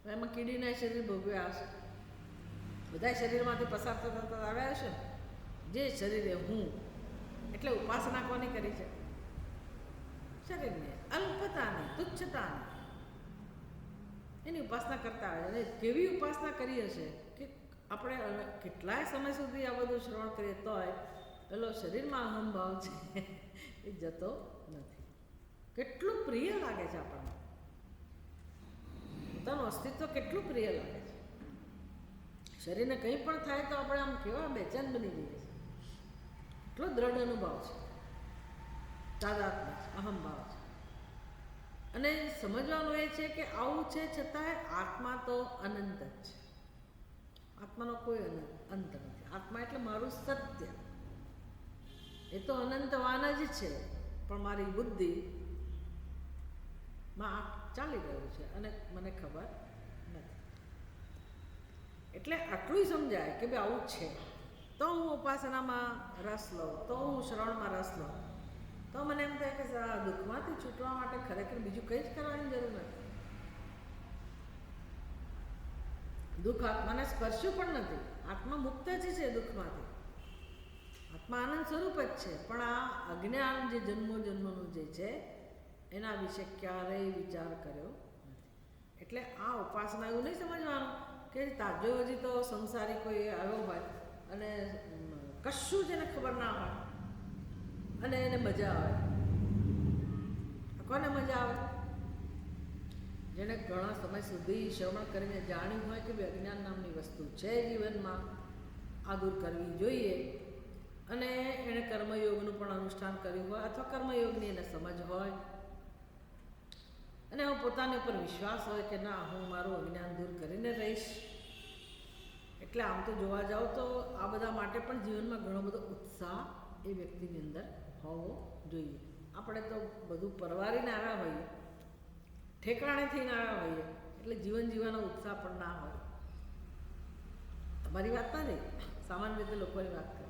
એમાં કીડીના શરીર ભોગવ્યા હશે, બધા શરીરમાંથી પસાર થતા આવ્યા હશે. જે શરીરે હું એટલે ઉપાસના કોની કરી છે? શરીરને, અલ્પતાની, તુચ્છતાની, એની ઉપાસના કરતા આવે. અને કેવી ઉપાસના કરી હશે કે આપણે કેટલાય સમય સુધી આ બધું શ્રવણ કરીએ તોય પેલો શરીરમાં અહંભાવ છે એ જતો નથી. કેટલું પ્રિય લાગે છે આપણને, પોતાનું અસ્તિત્વ કેટલું પ્રિય લાગે છે. શરીરને કંઈ પણ થાય તો આપણે આમ કેવા બેચેન બની જઈએ છીએ. એટલો દ્રઢ અનુભવ છે, તાદાત્મ્ય છે, અહંભાવ છે. અને સમજવાનું એ છે કે આવું છે છતાંય આત્મા તો અનંત જ છે. આત્માનો કોઈ અંત નથી. આત્મા એટલે મારું સત્ય, એ તો અનંતવાન જ છે, પણ મારી બુદ્ધિમાં ચાલી રહ્યું છે અને મને ખબર નથી. એટલે આટલું સમજાય કે ભાઈ આવું છે તો હું ઉપાસનામાં રસ લઉં, તો હું શ્રવણમાં રસ લઉં, તો મને એમ થાય કે આ દુઃખમાંથી છૂટવા માટે ખરેખર બીજું કંઈ જ કરવાની જરૂર નથી. દુઃખ આત્માને સ્પર્શ્યું પણ નથી. આત્મા મુક્ત જ છે દુઃખમાંથી. આત્મા આનંદ સ્વરૂપ જ છે, પણ આ અજ્ઞાન જે જન્મો જન્મનું જે છે એના વિશે ક્યારેય વિચાર કર્યો નથી. એટલે આ ઉપાસના એવું નહીં સમજવાનું કે તાજો હજી તો સંસારી કોઈ આવ્યો હોય અને કશું જ એને ખબર ના હોય અને એને મજા આવે. કોને મજા આવે? જેણે ઘણા સમય સુધી શ્રવણ કરીને જાણ્યું હોય કે ભાઈ અજ્ઞાન નામની વસ્તુ છે જીવનમાં, આ દૂર કરવી જોઈએ, અને એણે કર્મયોગનું પણ અનુષ્ઠાન કર્યું હોય અથવા કર્મયોગની એને સમજ હોય અને પોતાની ઉપર વિશ્વાસ હોય કે ના હું મારું અજ્ઞાન દૂર કરીને રહીશ. એટલે આમ તો જોવા જાઓ તો આ બધા માટે પણ જીવનમાં ઘણો બધો ઉત્સાહ એ વ્યક્તિની અંદર હોવો જોઈએ. આપણે તો બધું પરવારીને આવ્યા હોઈએ, ઠેકાણે થઈને આવ્યા હોઈએ, એટલે જીવન જીવવાનો ઉત્સાહ પણ ના હોય. તમારી વાત નથી, સામાન્ય રીતે લોકોની વાત કરે.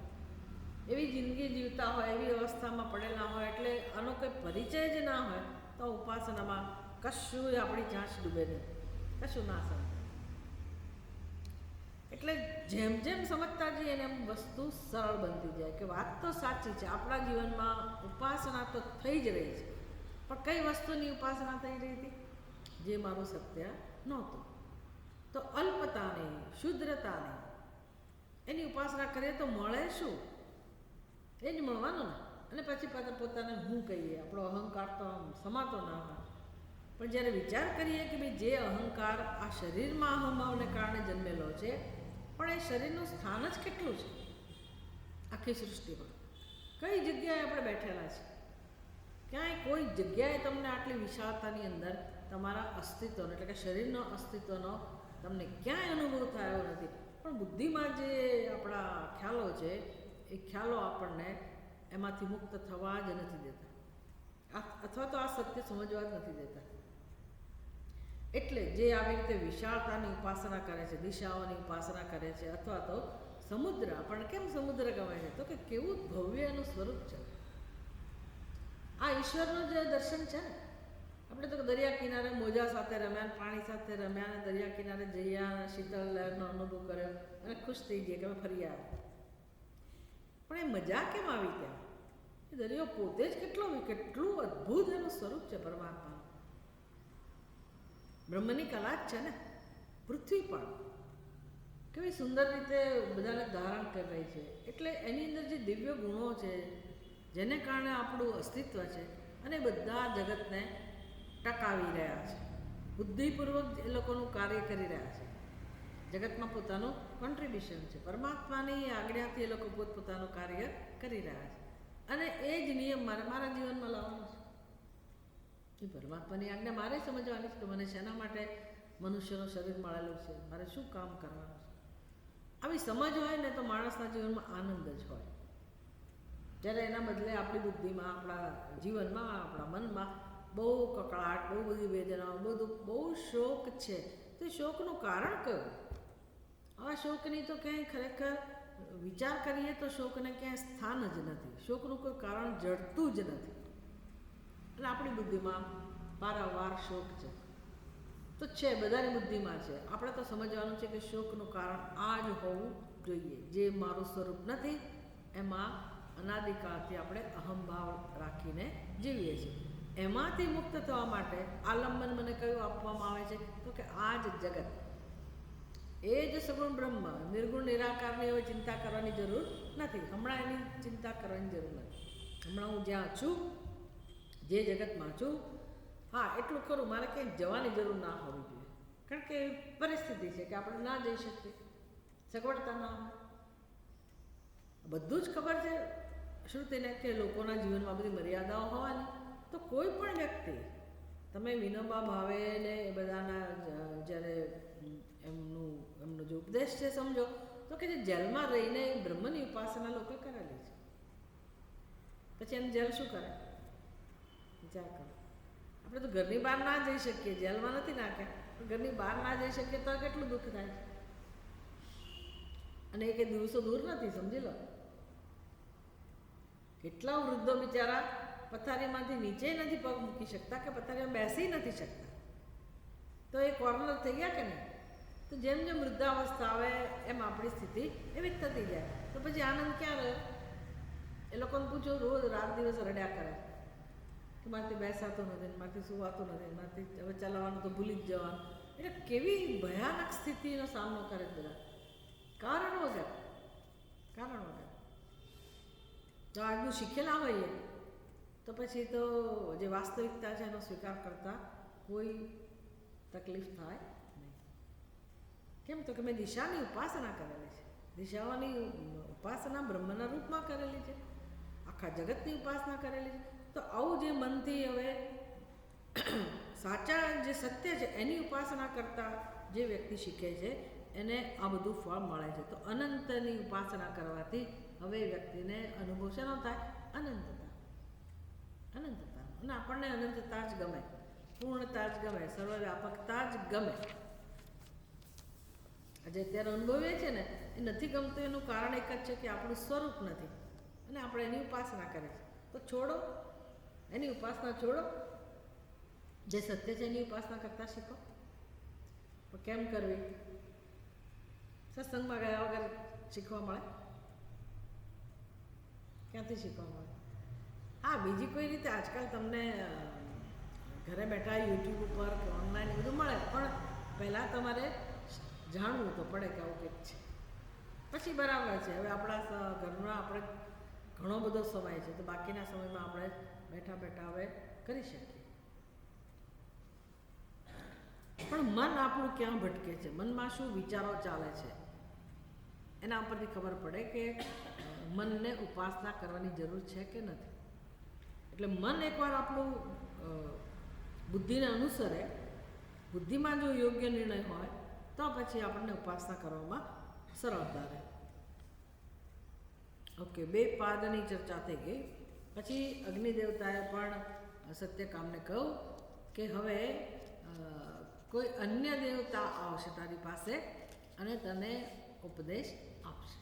એવી જિંદગી જીવતા હોય, એવી અવસ્થામાં પડેલા હોય, એટલે આનો કોઈ પરિચય જ ના હોય તો ઉપાસનામાં કશું આપણી ચાંચ ડૂબે નહીં, કશું ના સમજાય. એટલે જેમ જેમ સમજતા જઈએ એમ વસ્તુ સરળ બનતી જાય કે વાત તો સાચી છે, આપણા જીવનમાં ઉપાસના તો થઈ જ રહી છે, પણ કઈ વસ્તુની ઉપાસના થઈ રહી હતી? જે મારું સત્ય નહોતું. તો અલ્પતાની, શુદ્રતાની એની ઉપાસના કરીએ તો મળે શું? એ જ મળવાનું ને. અને પછી પાછા પોતાને હું કહીએ, આપણો અહંકાર તો સમાતો ના હોય. પણ જ્યારે વિચાર કરીએ કે ભાઈ જે અહંકાર આ શરીરમાં અહંભાવને કારણે જન્મેલો છે, પણ એ શરીરનું સ્થાન જ કેટલું છે આખી સૃષ્ટિમાં? કઈ જગ્યાએ આપણે બેઠેલા છે? ક્યાંય કોઈ જગ્યાએ તમને આટલી વિશાળતાની અંદર તમારા અસ્તિત્વનો એટલે કે શરીરનો અસ્તિત્વનો તમને ક્યાંય અનુભવ થયો નથી. પણ બુદ્ધિમાં જે આપણા ખ્યાલો છે એ ખ્યાલો આપણને એમાંથી મુક્ત થવા જ નથી દેતા, અથવા તો આ સત્ય સમજવા જ નથી દેતા. એટલે જે આવી રીતે વિશાળતાની ઉપાસના કરે છે, દિશાઓની ઉપાસના કરે છે, અથવા તો સમુદ્ર, આપણને કેમ સમુદ્ર ગમે છે? તો કે કેવું ભવ્ય એનું સ્વરૂપ છે. આ ઈશ્વરનું જે દર્શન છે ને, આપણે તો દરિયા કિનારે મોજા સાથે રમ્યા, પાણી સાથે રમ્યા, અને દરિયા કિનારે જયા, શીતળ લહેરનો અનુભવ કર્યો અને ખુશ થઈ ગયા કે અમે ફરી આવ્યા. પણ એ મજા કેમ આવી ત્યાં? એ દરિયો પોતે જ કેટલું અદ્ભુત એનું સ્વરૂપ છે પરમાત્માનું. બ્રહ્મની કલા જ છે ને. પૃથ્વી પણ કેવી સુંદર રીતે બધાને ધારણ કરી રહી છે. એટલે એની અંદર જે દિવ્ય ગુણો છે જેને કારણે આપણું અસ્તિત્વ છે અને બધા જગતને ટકાવી રહ્યા છે. બુદ્ધિપૂર્વક એ લોકોનું કાર્ય કરી રહ્યા છે. જગતમાં પોતાનું કોન્ટ્રીબ્યુશન છે. પરમાત્માની આજ્ઞાથી એ લોકો પોતપોતાનું કાર્ય કરી રહ્યા છે. અને એ જ નિયમ મારા જીવનમાં લાવવાનો છે. એ પરમાત્માની આજ્ઞા મારે સમજવાની છે કે મને શેના માટે મનુષ્યનું શરીર મળેલું છે, મારે શું કામ કરવાનું છે. આવી સમજ હોય ને તો માણસના જીવનમાં આનંદ જ હોય. જ્યારે એના બદલે આપણી બુદ્ધિમાં, આપણા જીવનમાં, આપણા મનમાં બહુ કકળાટ, બહુ બધી વેદનાઓ, બહુ શોક છે. તો એ શોકનું કારણ કયું? આ શોકની તો ક્યાંય ખરેખર વિચાર કરીએ તો શોકને ક્યાંય સ્થાન જ નથી. શોકનું કોઈ કારણ જડતું જ નથી. એટલે આપણી બુદ્ધિમાં વારંવાર શોક છે તો છે, બધાની બુદ્ધિમાં છે. આપણે તો સમજવાનું છે કે શોકનું કારણ આ જ હોવું જોઈએ. જે મારું સ્વરૂપ નથી એમાં અનાદિકાળથી આપણે અહંભાવ રાખીને જીવીએ છીએ. એમાંથી મુક્ત થવા માટે આલંબન મને કયું આપવામાં આવે છે તો કે આ જ જગત, એ જ સગુણ બ્રહ્મ, નિર્ગુણ નિરાકારની હવે ચિંતા કરવાની જરૂર નથી. હમણાં એની ચિંતા કરવાની જરૂર નથી. હમણાં હું જ્યાં છું, જે જગતમાં છું, હા એટલું ખરું, મારે ક્યાંય જવાની જરૂર ના હોવી જોઈએ. કારણ કે પરિસ્થિતિ છે કે આપણે ના જઈ શકીએ, સગવડતા ના હોય. બધું જ ખબર છે શ્રુતિને કે લોકોના જીવનમાં બધી મર્યાદાઓ હોવાની. તો કોઈ પણ વ્યક્તિ, તમે વિનોબા ભાવે ને એ બધાના જ્યારે એમનો જે ઉપદેશ છે સમજો તો કે જે જેલમાં રહીને બ્રહ્મની ઉપાસના લોકો કરેલી છે, પછી એમ જેલ શું કરે? વિચાર કરો. આપણે તો ઘરની બહાર ના જઈ શકીએ, જેલમાં નથી નાખ્યા, પણ ઘરની બહાર ના જઈ શકીએ તો કેટલું દુઃખ થાય છે. અને એ કંઈ દિવસો દૂર નથી, સમજી લો. કેટલા વૃદ્ધો બિચારા પથારીમાંથી નીચે નથી પગ મૂકી શકતા કે પથારીમાં બેસી નથી શકતા. તો એ કોર્નર થઈ ગયા કે નહીં? તો જેમ જેમ વૃદ્ધાવસ્થા આવે એમ આપણી સ્થિતિ એવી જ થતી જાય. તો પછી આનંદ ક્યાં રહ્યો? એ લોકોને પૂછો, રોજ રાત દિવસ રડ્યા કરે કે મારાથી બેસાતું નથી, મારાથી સુવાતું નથી, મારાથી હવે ચલાવવાનું તો ભૂલી જ જવાનું. એટલે કેવી ભયાનક સ્થિતિનો સામનો કરે બધા, કારણ વગર. તો આજનું શીખેલા હોઈએ તો પછી તો જે વાસ્તવિકતા છે એનો સ્વીકાર કરતા કોઈ તકલીફ થાય નહીં. કેમ તો કે મેં દિશાની ઉપાસના કરેલી છે. દિશાઓની ઉપાસના બ્રહ્મના રૂપમાં કરેલી છે, આખા જગતની ઉપાસના કરેલી છે. તો આવું જે મનથી હવે સાચા જે સત્ય છે એની ઉપાસના કરતા જે વ્યક્તિ શીખે છે એને આ બધું ફળ મળે છે. તો અનંતની ઉપાસના કરવાથી હવે વ્યક્તિને અનુભવ શેનો થાય? અનંતતા. અને આપણને અનંતતા જ ગમે, પૂર્ણતા જ ગમે, સર્વવ્યાપકતા જ ગમે. આજે અત્યારે અનુભવીએ છે ને એ નથી ગમતું, એનું કારણ એક જ છે કે આપણું સ્વરૂપ નથી અને આપણે એની ઉપાસના કરીએ છીએ. તો છોડો, એની ઉપાસના છોડો, જે સત્ય છે એની ઉપાસના કરતા શીખો. પણ કેમ કરવી? સત્સંગમાં ગયા વગર શીખવા મળે? ક્યાંથી શીખવા મળે? હા, બીજી કોઈ રીતે આજકાલ તમને ઘરે બેઠા યુટ્યુબ ઉપર કે ઓનલાઈન બધું મળે, પણ પહેલાં તમારે જાણવું તો પડે કે આવું કંઈક છે. પછી બરાબર છે, હવે આપણા ઘરમાં આપણે ઘણો બધો સમય છે તો બાકીના સમયમાં આપણે બેઠા બેઠા હવે કરી શકીએ. પણ મન આપણું ક્યાં ભટકે છે, મનમાં શું વિચારો ચાલે છે, એના ઉપરથી ખબર પડે કે મનને ઉપાસના કરવાની જરૂર છે કે નથી. એટલે મન એકવાર આપણું બુદ્ધિને અનુસરે, બુદ્ધિમાં જો યોગ્ય નિર્ણય હોય તો પછી આપણને ઉપાસના કરવામાં સરળતા રહે. ઓકે, 2 પાદની ચર્ચા થઈ ગઈ. પછી અગ્નિદેવતાએ પણ સત્યકામને કહ્યું કે હવે કોઈ અન્ય દેવતા આવશે તારી પાસે અને તને ઉપદેશ આપશે.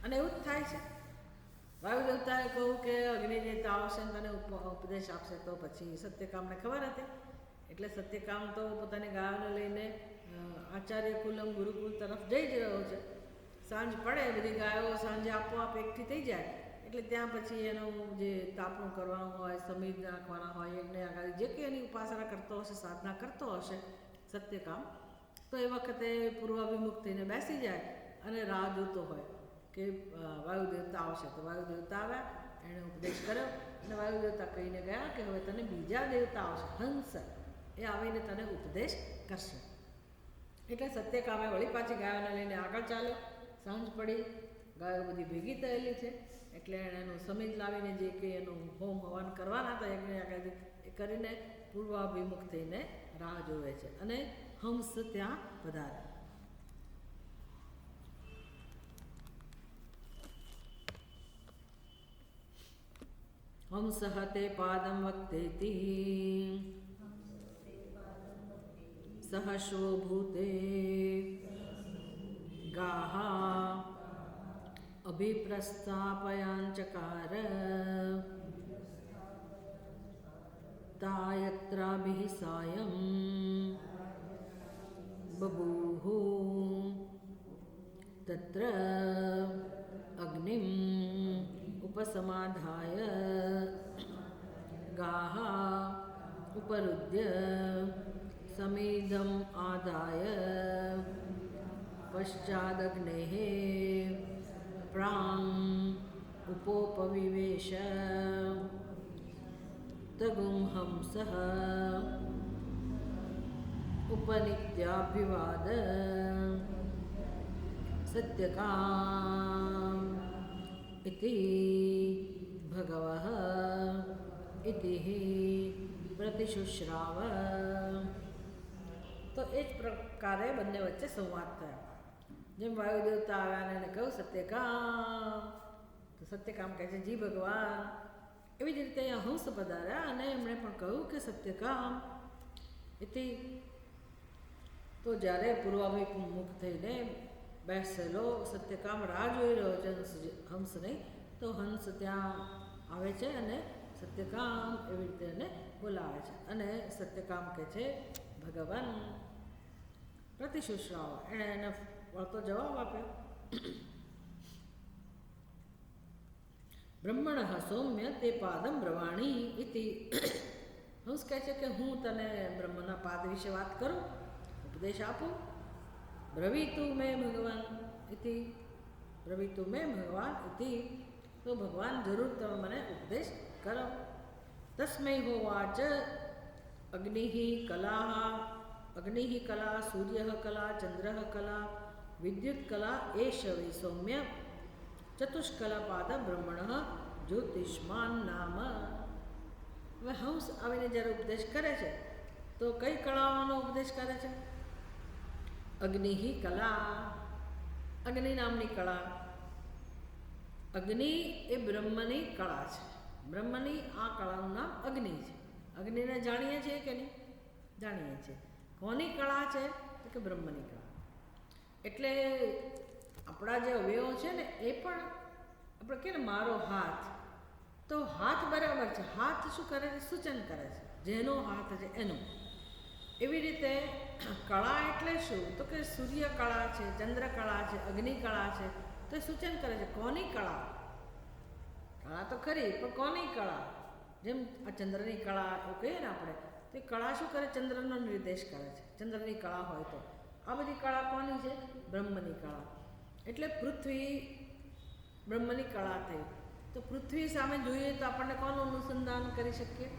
અને એવું જ થાય છે. વાયુ દેવતાએ કહ્યું કે અગ્નિ દેવતા આવશે અને તને ઉપદેશ આપશે. તો પછી સત્યકામને ખબર હતી, એટલે સત્યકામ તો પોતાની ગાયોને લઈને આચાર્ય કુલમ ગુરુકુલ તરફ જઈ જ રહ્યો છે. સાંજ પડે, બધી ગાયો સાંજે આપોઆપ એકઠી થઈ જાય એટલે ત્યાં પછી એનું જે તાપણું કરવાનું હોય, સમીર નાખવાના હોય, યજ્ઞ આગળ જે કંઈ એની ઉપાસના કરતો હશે, સાધના કરતો હશે સત્યકામ, તો એ વખતે પૂર્વાભિમુખ થઈને બેસી જાય અને રાહ જોતો હોય કે વાયુ દેવતા આવશે. તો વાયુ દેવતા આવ્યા, એણે ઉપદેશ કર્યો અને વાયુ દેવતા કહીને ગયા કે હવે તને બીજા દેવતા આવશે, હંસ, એ આવીને તને ઉપદેશ કરશે. એટલે સત્યકામે વળી પાછી ગાયોને લઈને આગળ ચાલ્યો. સાંજ પડી, ગાયો બધી ભેગી થયેલી છે, એટલે એણે એનું સમીજ લાવીને જે કે એનું હોમ હવન કરવાના હતા યજ્ઞ આગળ એ કરીને પૂર્વાભિમુખ થઈને રાહ જોવે છે અને હંસ ત્યાં પધારે. હંસ તે પાદમ વક્તેતી સહસ્વો ભૂતે ગાહા અભિપ્રસ્થાપયાંચકાર તાયત્રાભિ સાયં બભૂહુ તત્ર અગ્નિમ ઉપસમાધાય ગાહા ઉપરુદ્ય સમેધમ આદાય પશ્ચાદગ્નેઃ પ્રાં ઉપોપવિવેશ તગું હંસઃ ઉપનિત્યાભિવાદ સત્યકામ ઇતિ ભગવઃ ઇતિ પ્રતિશુશ્રાવ. તો એ જ પ્રકારે બંને વચ્ચે સંવાદ થયો. જેમ વાયુ દેવતા આવ્યા અને એને કહ્યું સત્યકામ, તો સત્યકામ કહે છે જી ભગવાન. એવી જ રીતે અહીંયા હંસ પધાર્યા અને એમણે પણ કહ્યું કે સત્યકામ ઇતિ. તો જ્યારે પૂર્વાભિમુખ થઈને બેસેલો સત્યકામ રાહ જોઈ રહ્યો છે હંસ નહીં, તો હંસ ત્યાં આવે છે અને સત્યકામ એવી રીતે એને બોલાવે છે. અને સત્યકામ કહે છે ભગવાન પ્રતિશુશ્રાવ. એણે એને વળતો જવાબ આપ્યો. બ્રહ્મણ સૌમ્ય તે પાદમ બ્રવાણી ઇતિ. હંસ કહે છે કે હું તને બ્રહ્મના પાદ વિશે વાત કરું, ઉપદેશ આપું. બ્રવીતુ મેં ભગવાન ઇતિ, બ્રવીતુ મેં ભગવાન ઇતિ. તો ભગવાન જરૂર તમે મને ઉપદેશ કરો. તસ્મૈ હોવાચ અગ્નિ કલા, અગ્નિ કલા, સૂર્ય કલા, ચંદ્ર કલા, વિદ્યુત કલા એષ વૈ સૌમ્ય ચતુષ્કલા પાદ બ્રહ્મણ જ્યોતિષ્માન નામ. હવે હંસ આવીને જ્યારે ઉપદેશ કરે છે તો કઈ કળાઓનો ઉપદેશ કરે છે? અગ્નિ કલા, અગ્નિ નામની કળા. અગ્નિ એ બ્રહ્મની કળા છે. બ્રહ્મની આ કળાનું નામ અગ્નિ છે. અગ્નિને જાણીએ છીએ કે નહીં? જાણીએ છીએ. કોની કળા છે? તો કે બ્રહ્મની કળા. એટલે આપણા જે અવયવો છે ને એ પણ આપણે કહે ને મારો હાથ, તો હાથ બરાબર છે. હાથ શું કરે છે? સૂચન કરે છે. જેનો હાથ છે એનું. એવી રીતે કળા એટલે શું? તો કે સૂર્ય કળા છે, ચંદ્ર કળા છે, અગ્નિ કળા છે. તો એ સૂચન કરે છે કોની કળા. કળા તો ખરી, પણ કોની કળા? જેમ આ ચંદ્રની કળા એવું કહીએ ને આપણે, તો એ કળા શું કરે? ચંદ્રનો નિર્દેશ કરે છે. ચંદ્રની કળા હોય તો આ બધી કળા કોની છે? બ્રહ્મની કળા. એટલે પૃથ્વી બ્રહ્મની કળા થઈ. તો પૃથ્વી સામે જોઈએ તો આપણને કોનું અનુસંધાન કરી શકીએ?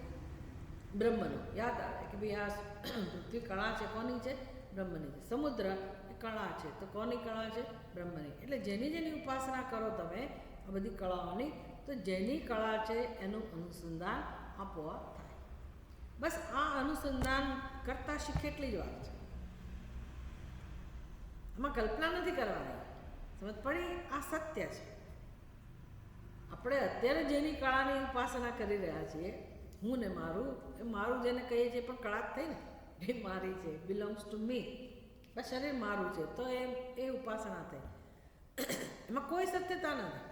બ્રહ્મનું. યાદ આવે કે ભાઈ આ પૃથ્વી કળા છે, કોની છે? બ્રહ્મની છે. સમુદ્ર એ કળા છે, તો કોની કળા છે? બ્રહ્મની. એટલે જેની જેની ઉપાસના કરો તમે આ બધી કળાઓની, તો જેની કળા છે એનું અનુસંધાન આપોઆપ થાય. બસ આ અનુસંધાન કરતાં શીખે એટલી જ વાત છે. આમાં કલ્પના નથી કરવાની. સમજ પડી? આ સત્ય છે. આપણે અત્યારે જેની કળાની ઉપાસના કરી રહ્યા છીએ, હું ને મારું, એ મારું જેને કહીએ છીએ પણ કળા જ થઈ ને, એ મારી છે, બિલોંગ્સ ટુ મી. બસ શરીર મારું છે, તો એ ઉપાસના થઈ. એમાં કોઈ સત્યતા નથી.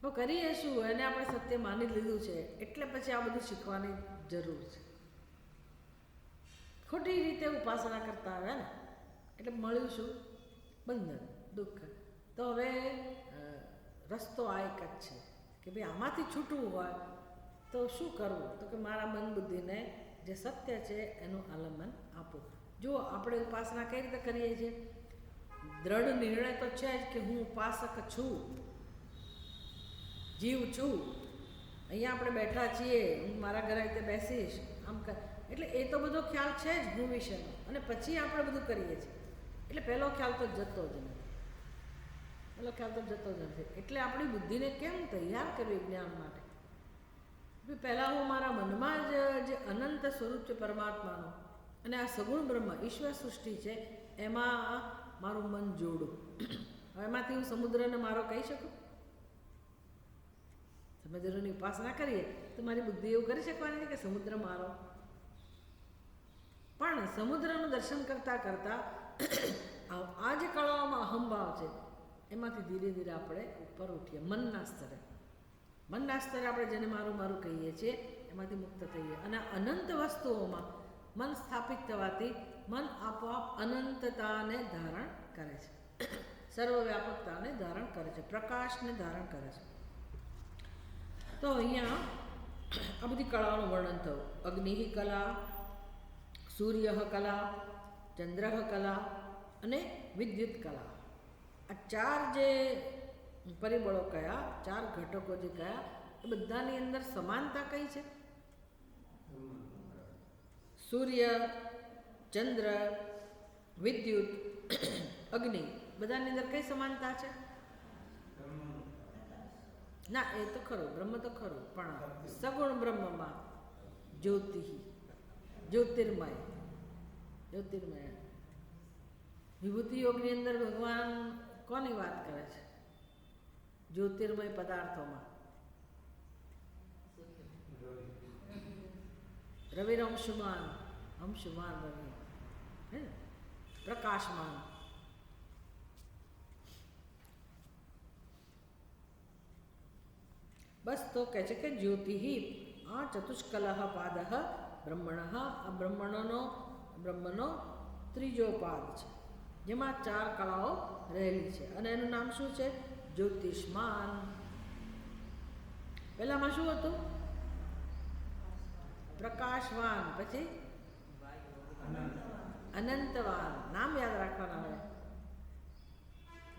તો કરીએ શું? એને આપણે સત્ય માની લીધું છે, એટલે પછી આ બધું શીખવાની જરૂર છે. ખોટી રીતે ઉપાસના કરતા આવ્યા ને એટલે મળ્યું શું? બંધન, દુઃખ. તો હવે રસ્તો આ એક જ છે કે ભાઈ આમાંથી છૂટવું હોય તો શું કરવું, તો કે મારા મન બુદ્ધિને જે સત્ય છે એનું આલંબન આપવું. જુઓ આપણે ઉપાસના કઈ રીતે કરીએ છીએ, દ્રઢ નિર્ણય તો છે જ કે હું ઉપાસક છું, જીવ છું, અહીંયા આપણે બેઠા છીએ, હું મારા ઘરે રીતે બેસીશ આમ એટલે એ તો બધો ખ્યાલ છે જ હું વિશેનો, અને પછી આપણે બધું કરીએ છીએ. એટલે પહેલો ખ્યાલ તો જતો જ નથી, પહેલો ખ્યાલ તો જતો જ નથી. એટલે આપણી બુદ્ધિને કેમ તૈયાર કરવી જ્ઞાન માટે? પહેલાં હું મારા મનમાં જ જે અનંત સ્વરૂપ છે પરમાત્માનું અને આ સગુણ બ્રહ્મ ઈશ્વર સૃષ્ટિ છે એમાં મારું મન જોડું. હવે એમાંથી હું સમુદ્રને મારો કહી શકું? સમુદ્રની ઉપાસના કરીએ તો મારી બુદ્ધિ એવું કરી શકવાની કે સમુદ્ર મારો. પણ સમુદ્રનું દર્શન કરતાં કરતાં આ જે કળાઓમાં અહંભાવ છે એમાંથી ધીરે ધીરે આપણે ઉપર ઉઠીએ. મનના સ્તરે આપણે જેને મારું મારું કહીએ છીએ એમાંથી મુક્ત થઈએ. અને અનંત વસ્તુઓમાં મન સ્થાપિત થવાથી મન આપોઆપ અનંતતાને ધારણ કરે છે, સર્વવ્યાપકતાને ધારણ કરે છે, પ્રકાશને ધારણ કરે છે. તો અહીંયા આ બધી કળાઓનું વર્ણન થયું. અગ્નિ કલા, સૂર્ય કલા, ચંદ્ર કલા અને વિદ્યુત કલા. આ ચાર જે પરિબળો કયા, ચાર ઘટકો જે કયા, એ બધાની અંદર સમાનતા કઈ છે? સૂર્ય, ચંદ્ર, વિદ્યુત, અગ્નિ બધાની અંદર કઈ સમાનતા છે? ના એ તો ખરું, બ્રહ્મ તો ખરું, પણ સગુણ બ્રહ્મમાં જ્યોતિર્મય વિભૂતિ યોગની અંદર ભગવાન કોની વાત કરે છે? જ્યોતિર્મય પદાર્થોમાં રવિરંશુમાન, અંશુમાન રવિ, હે પ્રકાશમાન. બસ તો કહે છે કે જ્યોતિ આ ચતુષ્કલ પાદ બ્રહ્મણ, આ બ્રહ્મનો ત્રીજો પાદ છે જેમાં ચાર કળાઓ રહેલી છે અને એનું નામ શું છે? જ્યોતિષ્માન. પહેલામાં શું હતું? પ્રકાશવાન, પછી અનંતવાન. નામ યાદ રાખવાના હોય.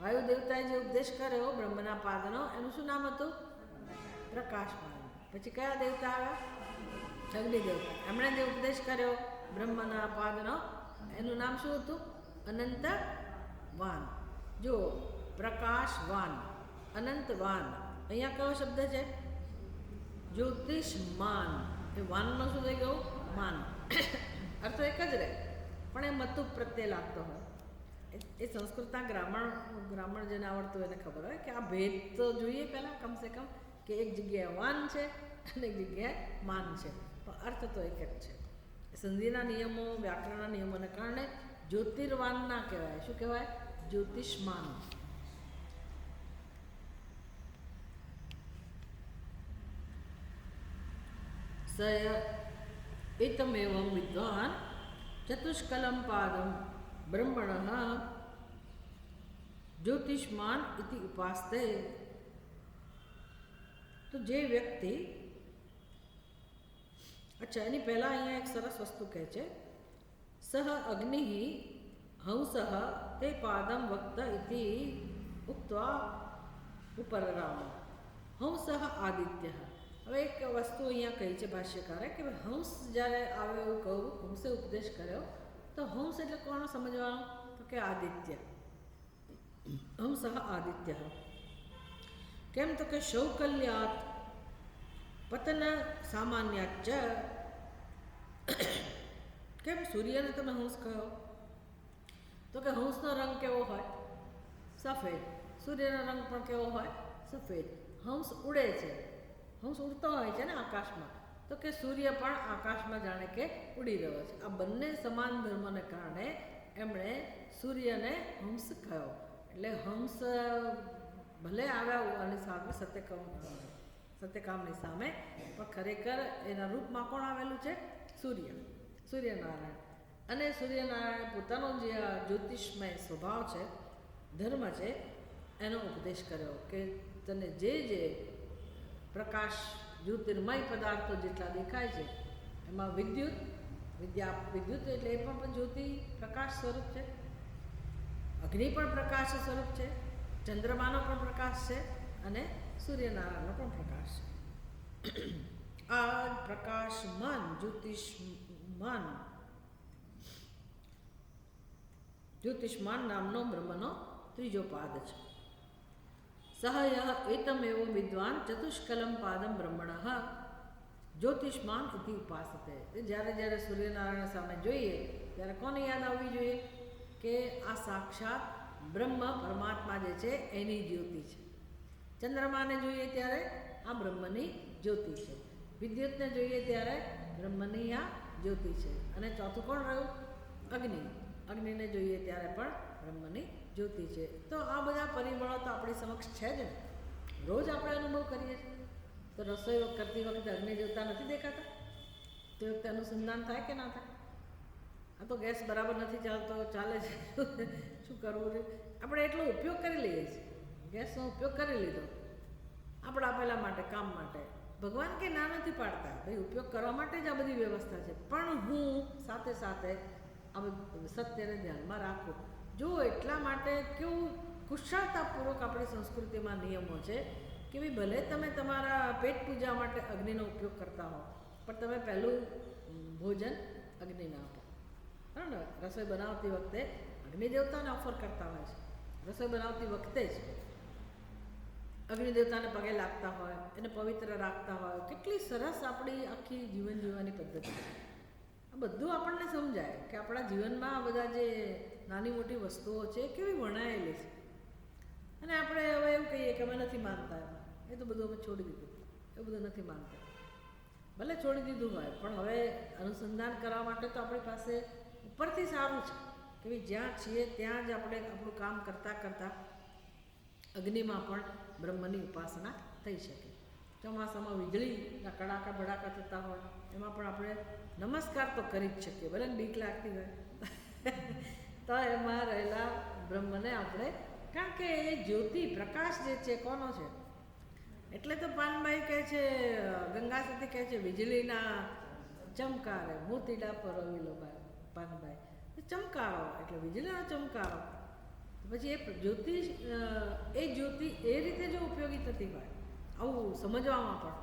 વાયુ દેવતાએ જે ઉપદેશ કર્યો બ્રહ્મના પાદનો એનું શું નામ હતું? પ્રકાશવાન. પછી કયા દેવતા આવ્યા? અગ્નિ દેવતા. એમણે જે ઉપદેશ કર્યો બ્રહ્મના પાદનો એનું નામ શું હતું? અનંતવાન. જો પ્રકાશવાન, અનંતવાન. અહીંયા કયો શબ્દ છે? જ્યોતિષમાન. એ વાનનો શું થઈ ગયું? માન. અર્થ એક જ રહે પણ એ મતુ પ્રત્યે લાગતો હોય. એ સંસ્કૃતના ગ્રામર જેને આવડતું હોય એને ખબર હોય કે આ ભેદ તો જોઈએ પહેલાં કમસે કમ કે એક જગ્યાએ વાન છે અને એક જગ્યાએ માન છે, પણ અર્થ તો એક જ છે. સંધિના નિયમો, વ્યાકરણના નિયમોને કારણે જ્યોતિર્વાન ના કહેવાય. શું કહેવાય? જ્યોતિષમાન. એતમેવં વિદ્વાન ચતુષ્કલમ પાદમ બ્રહ્મણ જ્યોતિષ્માન ઇતિ ઉપાસ્તે. તો જે વ્યક્તિ, અચ્છા એની પહેલાં અહીંયા એક સરસ વસ્તુ કહે છે, સહ અગ્નિ હંસ તે પાદમ વક્ત ઇતિ ઉક્ત્વા ઉપરરામ. હંસ આદિત્ય. હવે એક વસ્તુ અહીંયા કહી છે ભાષ્યકારે કે હંસ જ્યારે આવે એવું કહું, હંસે ઉપદેશ કર્યો તો હંસ એટલે કોણ સમજવાનું? તો કે આદિત્ય. હંસ આદિત્ય. કેમ? તો કે શૌકલ્યાત પતન સામાન્યાચ. કેમ સૂર્યને તમે હંસ કહો? તો કે હંસનો રંગ કેવો હોય? સફેદ. સૂર્યનો રંગ પણ કેવો હોય? સફેદ. હંસ ઉડે છે, હંસ ઉડતો હોય છે ને આકાશમાં, તો કે સૂર્ય પણ આકાશમાં જાણે કે ઉડી રહ્યો છે. આ બંને સમાન ધર્મને કારણે એમણે સૂર્યને હંસ કહ્યો. એટલે હંસ ભલે આવ્યા આની સામે સત્યકામની સામે, પણ ખરેખર એના રૂપમાં કોણ આવેલું છે? સૂર્યનારાયણ. અને સૂર્યનારાયણ પોતાનો જે જ્યોતિષમય સ્વભાવ છે, ધર્મ છે, એનો ઉપદેશ કર્યો કે તને જે પ્રકાશ જ્યોતિર્મય પદાર્થો જેટલા દેખાય છે એમાં વિદ્યુત એટલે એ પણ જ્યોતિ પ્રકાશ સ્વરૂપ છે, અગ્નિ પણ પ્રકાશ સ્વરૂપ છે, ચંદ્રમાનો પણ પ્રકાશ છે અને સૂર્યનારાયણનો પણ પ્રકાશ છે. આ પ્રકાશમાન જ્યોતિષ્માન નામનો બ્રહ્મનો ત્રીજો પાદ છે. સહય એતમેવ વિદ્વાન ચતુષ્કલમ પાદમ બ્રહ્મણ જ્યોતિષ્માન ઇતિ ઉપાસતે. જ્યારે જ્યારે સૂર્યનારાયણ સામે જોઈએ ત્યારે કોને યાદ આવવી જોઈએ કે આ સાક્ષાત બ્રહ્મ પરમાત્મા જે છે એની જ્યોતિ છે. ચંદ્રમાને જોઈએ ત્યારે આ બ્રહ્મની જ્યોતિ છે, વિદ્યુતને જોઈએ ત્યારે બ્રહ્મની આ જ્યોતિ છે, અને ચોથું કોણ રહ્યું? અગ્નિને જોઈએ ત્યારે પણ બ્રહ્મની જ્યોતિ છે. તો આ બધા પરિબળો તો આપણી સમક્ષ છે જ ને, રોજ આપણે અનુભવ કરીએ છીએ. તો રસોઈ કરતી વખતે અગ્નિ દેવતા નથી દેખાતા? તે વખતે અનુસંધાન થાય કે ના થાય? આ તો ગેસ બરાબર નથી ચાલતો, ચાલે છે, શું કરવું છે? આપણે એટલો ઉપયોગ કરી લઈએ છીએ, ગેસનો ઉપયોગ કરી લીધો આપણા આપેલા માટે, કામ માટે. ભગવાન કે ના નથી પાડતા, ભાઈ ઉપયોગ કરવા માટે જ આ બધી વ્યવસ્થા છે, પણ હું સાથે સાથે આ સત્યને ધ્યાનમાં રાખું. જો એટલા માટે કેવું કુશળતાપૂર્વક આપણી સંસ્કૃતિમાં નિયમો છે કે ભાઈ ભલે તમે તમારા પેટ પૂજા માટે અગ્નિનો ઉપયોગ કરતા હો, પણ તમે પહેલું ભોજન અગ્નિને આપો. બરાબર ને? રસોઈ બનાવતી વખતે અગ્નિ દેવતાને ઓફર કરતા હોય છે. રસોઈ બનાવતી વખતે જ અગ્નિ દેવતાને પગે લાગતા હોય, એને પવિત્ર રાખતા હોય. કેટલી સરસ આપણી આખી જીવન જીવવાની પદ્ધતિ છે. આ બધું આપણને સમજાય કે આપણા જીવનમાં આ બધા જે નાની મોટી વસ્તુઓ છે કેવી વણાયેલી છે. અને આપણે હવે એવું કહીએ કે અમે નથી માનતા, એ તો બધું અમે છોડી દીધું, એ બધું નથી માનતા. ભલે છોડી દીધું હોય, પણ હવે અનુસંધાન કરવા માટે તો આપણી પાસે ઉપરથી સારું છે કે ભાઈ જ્યાં છીએ ત્યાં જ આપણે આપણું કામ કરતાં કરતાં અગ્નિમાં પણ બ્રહ્મની ઉપાસના થઈ શકે. ચોમાસામાં વીજળીના કડાકા ભડાકા થતા હોય એમાં પણ આપણે નમસ્કાર તો કરી જ શકીએ, ભલે બીક લાગતી હોય તો એમાં રહેલા બ્રહ્મને આપણે, કારણ કે એ જ્યોતિ પ્રકાશ જે છે કોનો છે? એટલે તો પાનભાઈ કહે છે, ગંગા સતી કહે છે, વીજળીના ચમકારે મોતીડા પર રવિલો પાનભાઈ. ચમકારો એટલે વીજળીનો ચમકારો. પછી એ જ્યોતિ એ રીતે જો ઉપયોગી થતી હોય, આવું સમજવામાં પણ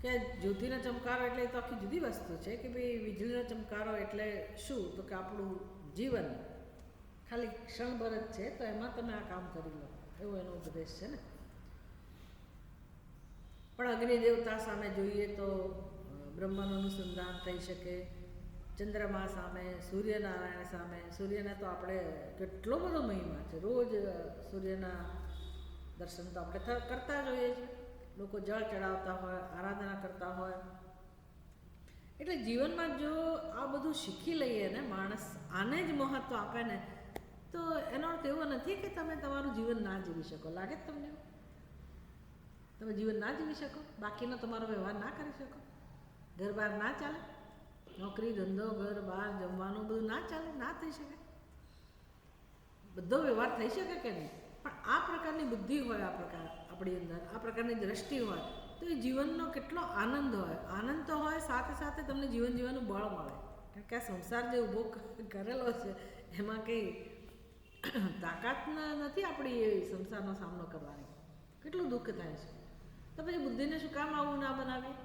કે જ્યોતિનો ચમકારો એટલે તો આખી જુદી વસ્તુ છે કે ભાઈ વીજળીનો ચમકારો એટલે શું? તો કે આપણું જીવન ખાલી ક્ષણભર જ છે, તો એમાં તમે આ કામ કરી લો, એવો એનો ઉપદેશ છે ને. પણ અગ્નિ દેવતા સામે જોઈએ તો બ્રહ્મનું અનુસંધાન થઈ શકે. ચંદ્રમા સામે, સૂર્યનારાયણ સામે, સૂર્યને તો આપણે કેટલો બધો મહિમા છે, રોજ સૂર્યના દર્શન તો આપણે કરતા જ હોઈએ છીએ. લોકો જળ ચડાવતા હોય, આરાધના કરતા હોય. એટલે જીવનમાં જો આ બધું શીખી લઈએ ને, માણસ આને જ મહત્ત્વ આપે ને, તો એનો અર્થ એવો નથી કે તમે તમારું જીવન ના જીવી શકો. લાગે જ તમને? તમે જીવન ના જીવી શકો? બાકીનો તમારો વ્યવહાર ના કરી શકો? ઘર બહાર ના ચાલે? નોકરી ધંધો ઘર બહાર જમવાનું બધું ના ચાલે? ના થઈ શકે? બધો વ્યવહાર થઈ શકે કે નહીં? પણ આ પ્રકારની બુદ્ધિ હોય, આપણી અંદર આ પ્રકારની દ્રષ્ટિ હોય, તો એ જીવનનો કેટલો આનંદ હોય. આનંદ તો હોય, સાથે સાથે તમને જીવન જીવવાનું બળ મળે. કારણ કે આ સંસાર જે ઊભો કરેલો છે એમાં કંઈ તાકાત નથી આપણી એ સંસારનો સામનો કરવાની. કેટલું દુઃખ થાય છે. તો પછી બુદ્ધિને શું કામ આવું ના બનાવીએ?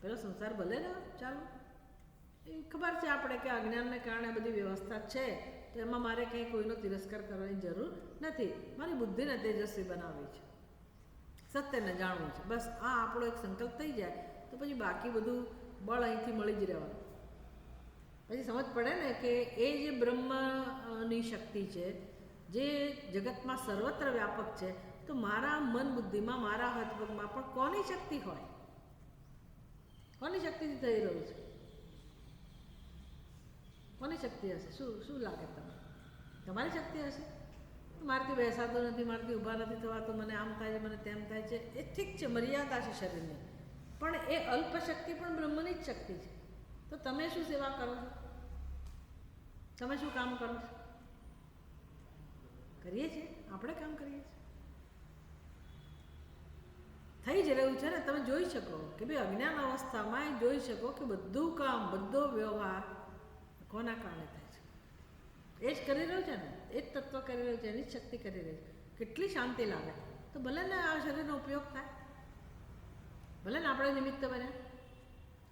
પેલો સંસાર ભલે ને ચાલો, એ ખબર છે આપણે કે અજ્ઞાનને કારણે બધી વ્યવસ્થા છે, તો એમાં મારે કંઈ કોઈનો તિરસ્કાર કરવાની જરૂર નથી. મારી બુદ્ધિને તેજસ્વી બનાવવી છે, સત્યને જાણવું છે, બસ આ આપણો એક સંકલ્પ થઈ જાય તો પછી બાકી બધું બળ અહીંથી મળી જ રહેવાનું. પછી સમજ પડે ને કે એ જે બ્રહ્મની શક્તિ છે, જે જગતમાં સર્વત્ર વ્યાપક છે, તો મારા મન બુદ્ધિમાં, મારા હાથપગમાં પણ કોની શક્તિ હોય? કોની શક્તિથી થઈ રહ્યું છે? કોની શક્તિ હશે? શું લાગે તમને? તમારી શક્તિ હશે? મારાથી બેસાતું નથી, મારાથી ઊભા નથી થવાતું, મને આમ થાય છે, મને તેમ થાય છે. એ ઠીક છે, મર્યાદા છે શરીરની, પણ એ અલ્પ શક્તિ પણ બ્રહ્મની જ શક્તિ છે. તો તમે શું સેવા કરો છો? તમે શું કામ કરો છો? કરીએ છીએ આપણે, કામ કરીએ છીએ. થઈ જ રહ્યું છે ને. તમે જોઈ શકો કે ભાઈ અજ્ઞાન અવસ્થામાં જોઈ શકો કે બધું કામ, બધો વ્યવહાર કોના કારણે થાય છે? એ જ કરી રહ્યું છે ને, એ જ તત્વ કરી રહ્યું છે, એની જ શક્તિ કરી રહ્યું છે. કેટલી શાંતિ લાગે. તો ભલે ને આ શરીરનો ઉપયોગ થાય, ભલે ને આપણે નિમિત્ત બને,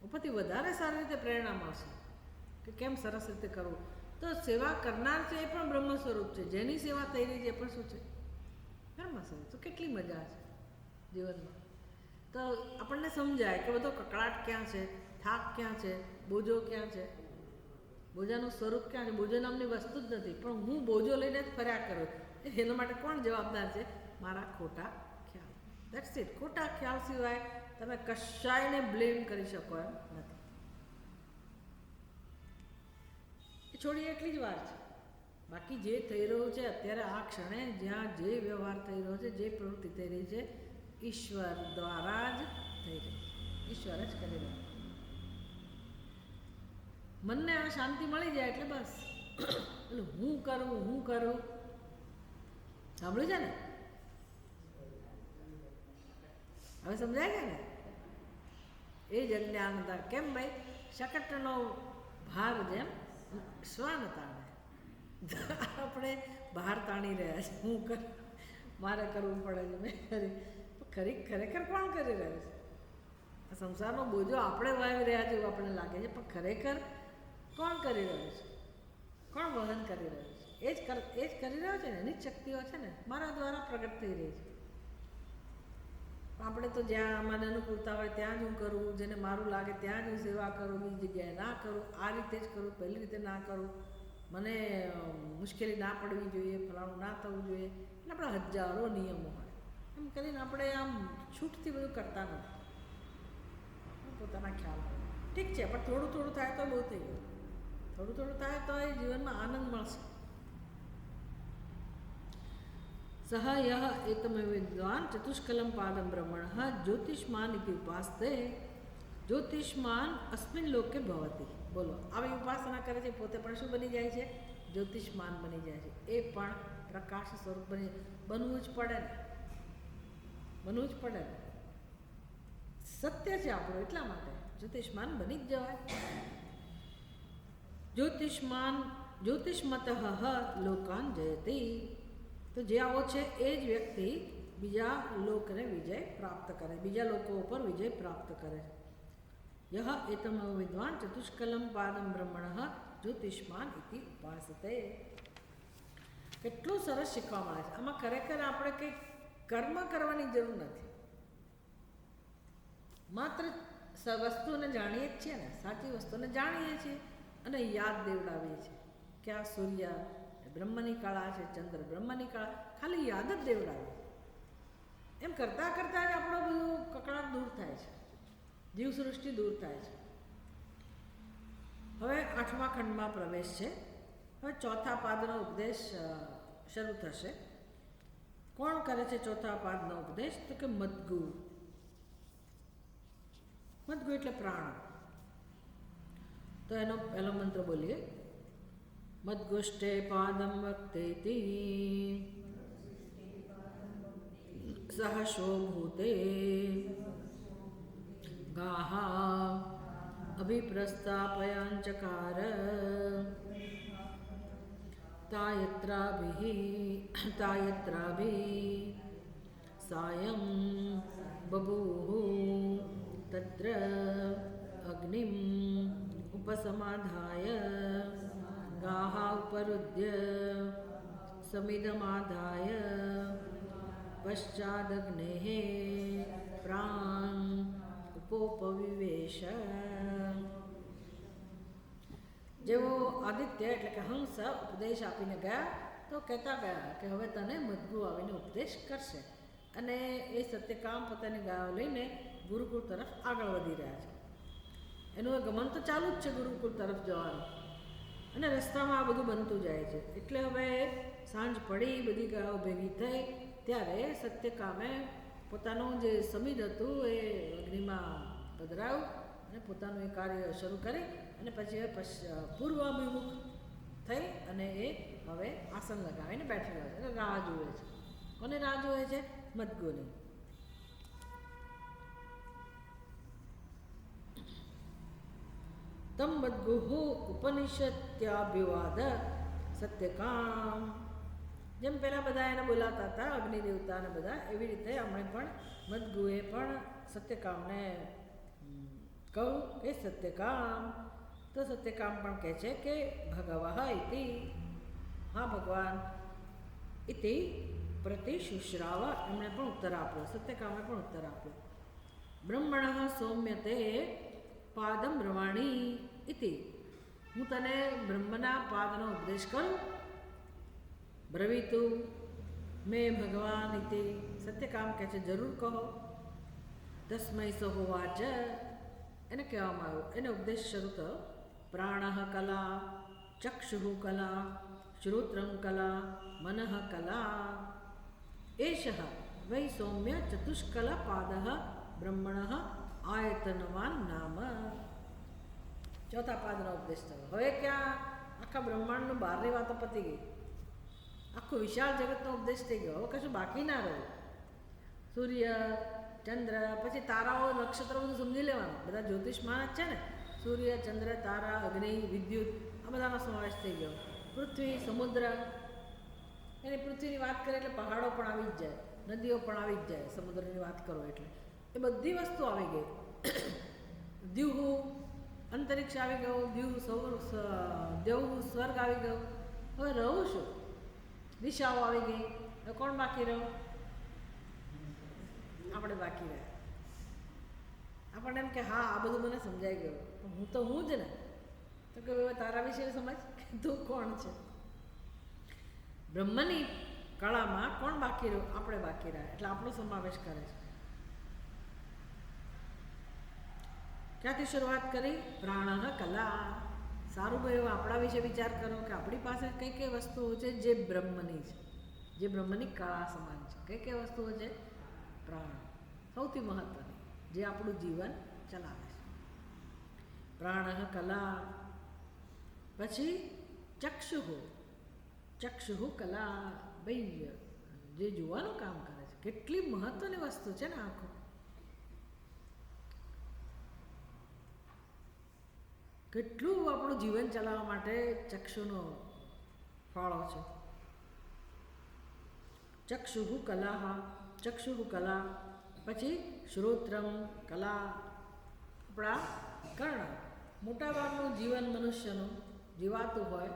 ઉપરથી વધારે સારી રીતે પ્રેરણા મળશે કે કેમ સરસ રીતે કરવું. તો સેવા કરનાર છે એ પણ બ્રહ્મ સ્વરૂપ છે, જેની સેવા થઈ રહી છે એ પણ શું છે? બ્રહ્મ સ્વરૂપ. તો કેટલી મજા છે જીવનમાં. તો આપણને સમજાય કે બધો કકળાટ ક્યાં છે, થાક ક્યાં છે, બોજો ક્યાં છે. બોજાનું સ્વરૂપ ક્યાં છે? બોજો નામની વસ્તુ જ નથી, પણ હું બોજો લઈને જ ફર્યા કરું. એના માટે કોણ જવાબદાર છે? મારા ખોટા ખ્યાલ. That's it. ખોટા ખ્યાલ સિવાય તમે કશાયને બ્લેમ કરી શકો એમ નથી. એ છોડી એટલી જ વાર છે. બાકી જે થઈ રહ્યું છે અત્યારે આ ક્ષણે, જ્યાં જે વ્યવહાર થઈ રહ્યો છે, જે પ્રવૃત્તિ થઈ રહી છે, ઈશ્વર દ્વારા જ થઈ રહી છે. ઈશ્વર જ કરી રહ્યો. મનને આ શાંતિ મળી જાય એટલે બસ. એટલે હું કરું સાંભળ્યું છે ને? હવે સમજાય છે ને? એ જ અજ્ઞાનતા. કેમ ભાઈ? શકટનો ભાર જેમ શ્વાન તાણે. આપણે બહાર તાણી રહ્યા છે. હું કર, મારે કરવું પડે છે, મેં કરી. ખરેખર કોણ કરી રહ્યું છે? આ સંસારનો બોજો આપણે વાવી રહ્યા છે એવું આપણને લાગે છે, પણ ખરેખર કોણ કરી રહ્યું છે? કોણ વહન કરી રહ્યું છે? એ જ કરી રહ્યો છે ને. એની જ શક્તિઓ છે ને, મારા દ્વારા પ્રગટ થઈ રહી છે. આપણે તો જ્યાં મને અનુકૂળતા હોય ત્યાં જ હું કરું, જેને મારું લાગે ત્યાં જ હું સેવા કરું, બીજી જગ્યાએ ના કરું, આ રીતે જ કરું, પહેલી રીતે ના કરું, મને મુશ્કેલી ના પડવી જોઈએ, ફલાણું ના થવું જોઈએ. એટલે આપણા હજારો નિયમો હોય. એમ કરીને આપણે આમ છૂટથી બધું કરતા નથી. પોતાના ખ્યાલ હોય. ઠીક છે, પણ થોડું થોડું થાય તો બહુ થઈ ગયું. થોડું થોડું થાય તો એ જીવનમાં આનંદ મળશે. સહ યહ એતમે વિદ્વાન ચતુષ્કલમ પાદમ બ્રહ્મણ જ્યોતિષ્માન ઇતિ ઉપાસ્તે જ્યોતિષ્માન અસ્મિન લોકે ભવતી. બોલો, આવી ઉપાસના કરે છે, પોતે પણ શું બની જાય છે? જ્યોતિષ્માન બની જાય છે. એ પણ પ્રકાશ સ્વરૂપ બનવું જ પડે ને. બનવું જ પડે ને. સત્ય છે આપણું, એટલા માટે જ્યોતિષ્માન બની જ જવાય. જ્યોતિષ્મત લોકાન જયતી. તો જે આવો છે એ જ વ્યક્તિ બીજા લોકને વિજય પ્રાપ્ત કરે, બીજા લોકો ઉપર વિજય પ્રાપ્ત કરે. યહ એતમ વિદ્વાન ચતુષ્કલમ પાદમ બ્રહ્મણ જ્યોતિષ્માન ઇતિ ઉપાસતે. કેટલું સરસ શીખવા મળે છે. આમાં ખરેખર આપણે કંઈ કર્મ કરવાની જરૂર નથી. માત્ર વસ્તુને જાણીએ જ છીએ ને, સાચી વસ્તુને જાણીએ છીએ અને યાદ દેવડાવીએ છીએ કે આ સૂર્ય બ્રહ્મની કળા છે, ચંદ્ર બ્રહ્મની કળા, ખાલી યાદ જ દેવડાવીએ. એમ કરતાં કરતાં જ આપણો બધું કકળાટ દૂર થાય છે, જીવસૃષ્ટિ દૂર થાય છે. હવે 8મા ખંડમાં પ્રવેશ છે. હવે ચોથા પાદનો ઉપદેશ શરૂ થશે. કોણ કરે છે ચોથા પાદનો ઉપદેશ? તો કે મદ્ગુ. મદ્ગુ એટલે પ્રાણ. તો એનો પહેલો મંત્ર બોલીએ. મદ્ગુષ્ટે પાદમ વક્તેતિ સહશો ભૂતે ગાહા અભિપ્રસ્થાપયાંચકાર તાયત્રાભિ સાયં બભૂઃ તત્ર અગ્નિમ ઉપસમાધાય ગાહા ઉપરુદ્ય સમિદમાધાય પશ્ચાદગ્નેઃ પ્રાણ ઉપોપવિવેશ. જેવો આદિત્ય એટલે કે હંસ ઉપદેશ આપીને ગયા તો કહેતા ગયા કે હવે તને મદ્ગુ આવીને ઉપદેશ કરશે. અને એ સત્યકામ પોતાની ગાયો લઈને ગુરુકુળ તરફ આગળ વધી રહ્યા છે. એનું ગમન તો ચાલુ જ છે ગુરુકુળ તરફ જવાનું, અને રસ્તામાં આ બધું બનતું જાય છે. એટલે હવે સાંજ પડી, બધી ગાયો ભેગી થઈ ત્યારે સત્યકામે પોતાનું જે સમિદ હતું એ અગ્નિમાં પધરાવ્યું અને પોતાનું એ કાર્ય શરૂ કરી અને પછી પૂર્વાભિમુખ થઈ અને એ હવે આસન લગાવીને બેઠેલા છે, રાહ જુએ છે. કોને રાહ જુએ છે? મદ્ગુની. તમ મદ્ગુઃ ઉપનિષત્યાભિવાદ સત્યકામ. જેમ પહેલાં બધા એને બોલાતા હતા અગ્નિ દેવતાને બધા, એવી રીતે અમે પણ મદ્ગુએ પણ સત્યકામને કહું કે સત્યકામ. તો સત્યકામ પણ કહે છે કે ભગવઃ ઇતિ, હા ભગવાન, ઇતિ પ્રતિશુશ્રાવ, એમણે પણ ઉત્તર આપ્યો, સત્યકામે પણ ઉત્તર આપ્યો. બ્રહ્મણઃ સૌમ્યતે પાદમ બ્રવાણી ઇતિ, હું તને બ્રહ્મના પાદનો ઉપદેશ કરું. બ્રવીતુ મેં ભગવાન ઇતિ, સત્યકામ કહે છે જરૂર કહો. તસ્મૈ સહોવાચ, એને કહેવામાં આવ્યું, એને ઉપદેશ શરૂ થયો. પ્રાણઃ કલા, ચક્ષુઃ કલા, શ્રોત્રં કલા, મનઃ કલા, એષઃ વૈ સૌમ્ય ચતુષ્કલા પાદઃ બ્રહ્મણઃ આયતનવાન નામ. ચોથા પાદનો ઉપદેશ થયો. હવે ક્યાં આખા બ્રહ્માંડનું બહારની વાતો પતી ગઈ, આખું વિશાળ જગતનો ઉપદેશ થઈ ગયો. હવે કશું બાકી ના રહ્યું. સૂર્ય, ચંદ્ર, પછી તારાઓ, નક્ષત્રો, બધું સમજી લેવાનું. બધા જ્યોતિષમાન જ છે ને, સૂર્ય, ચંદ્ર, તારા, અગ્નિ, વિદ્યુત, આ બધાનો સમાવેશ થઈ ગયો. પૃથ્વી, સમુદ્ર, એની પૃથ્વીની વાત કરે એટલે પહાડો પણ આવી જ જાય, નદીઓ પણ આવી જ જાય. સમુદ્રની વાત કરો એટલે એ બધી વસ્તુ આવી ગઈ. દ્યુહુ, અંતરિક્ષ આવી ગયું, દેવું, સ્વર્ગ આવી ગયું. હવે રહું શું? દિશાઓ આવી ગઈ. હવે કોણ બાકી રહ્યું? આપણે બાકી રહ્યા. આપણને એમ કે હા આ બધું મને સમજાઈ ગયું, પણ હું તો હું જ ને. તો કે તારા વિશે સમજ કે તું કોણ છે. બ્રહ્મની કળામાં કોણ બાકી રહ્યું? આપણે બાકી રહ્યા. એટલે આપણો સમાવેશ કરે છે. ક્યાંથી શરૂઆત કરી? પ્રાણઃ કલા. સારું ભાઈ, હવે આપણા વિશે વિચાર કરો કે આપણી પાસે કઈ કઈ વસ્તુઓ છે જે બ્રહ્મની છે, જે બ્રહ્મની કળા સમાન છે. કઈ કઈ વસ્તુઓ છે? પ્રાણ સૌથી મહત્વની, જે આપણું જીવન ચલાવે છે. પ્રાણઃ કલા. પછી ચક્ષુઃ કલા, ભાઈ જે જોવાનું કામ કરે છે. કેટલી મહત્વની વસ્તુ છે ને આંખો. કેટલું આપણું જીવન ચલાવવા માટે ચક્ષુનો ફાળો છે. ચક્ષુઃ કલા. પછી શ્રોત્રમ કલા, આપણા કર્ણ. મોટાભાગનું જીવન મનુષ્યનું જીવાતું હોય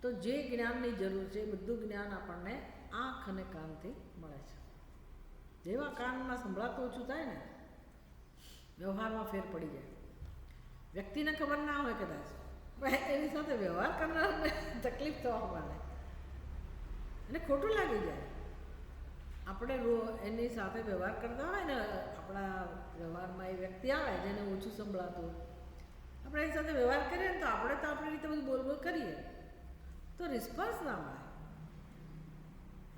તો જે જ્ઞાનની જરૂર છે એ બધું જ્ઞાન આપણને આંખ અને કાનથી મળે છે. જેવા કાનમાં સંભળાતું ઓછું થાય ને, વ્યવહારમાં ફેર પડી જાય. વ્યક્તિને ખબર ના હોય કદાચ, પણ એની સાથે વ્યવહાર કરનારને તકલીફ થવા માંડે અને ખોટું લાગી જાય. આપણે એની સાથે વ્યવહાર કરતા હોય ને, આપણા વ્યવહારમાં એ વ્યક્તિ આવે જેને ઓછું સંભળાતું હોય, આપણે એની સાથે વ્યવહાર કરીએ ને તો આપણે તો આપણી રીતે બધું બોલ કરીએ તો રિસ્પોન્સ ના મળે.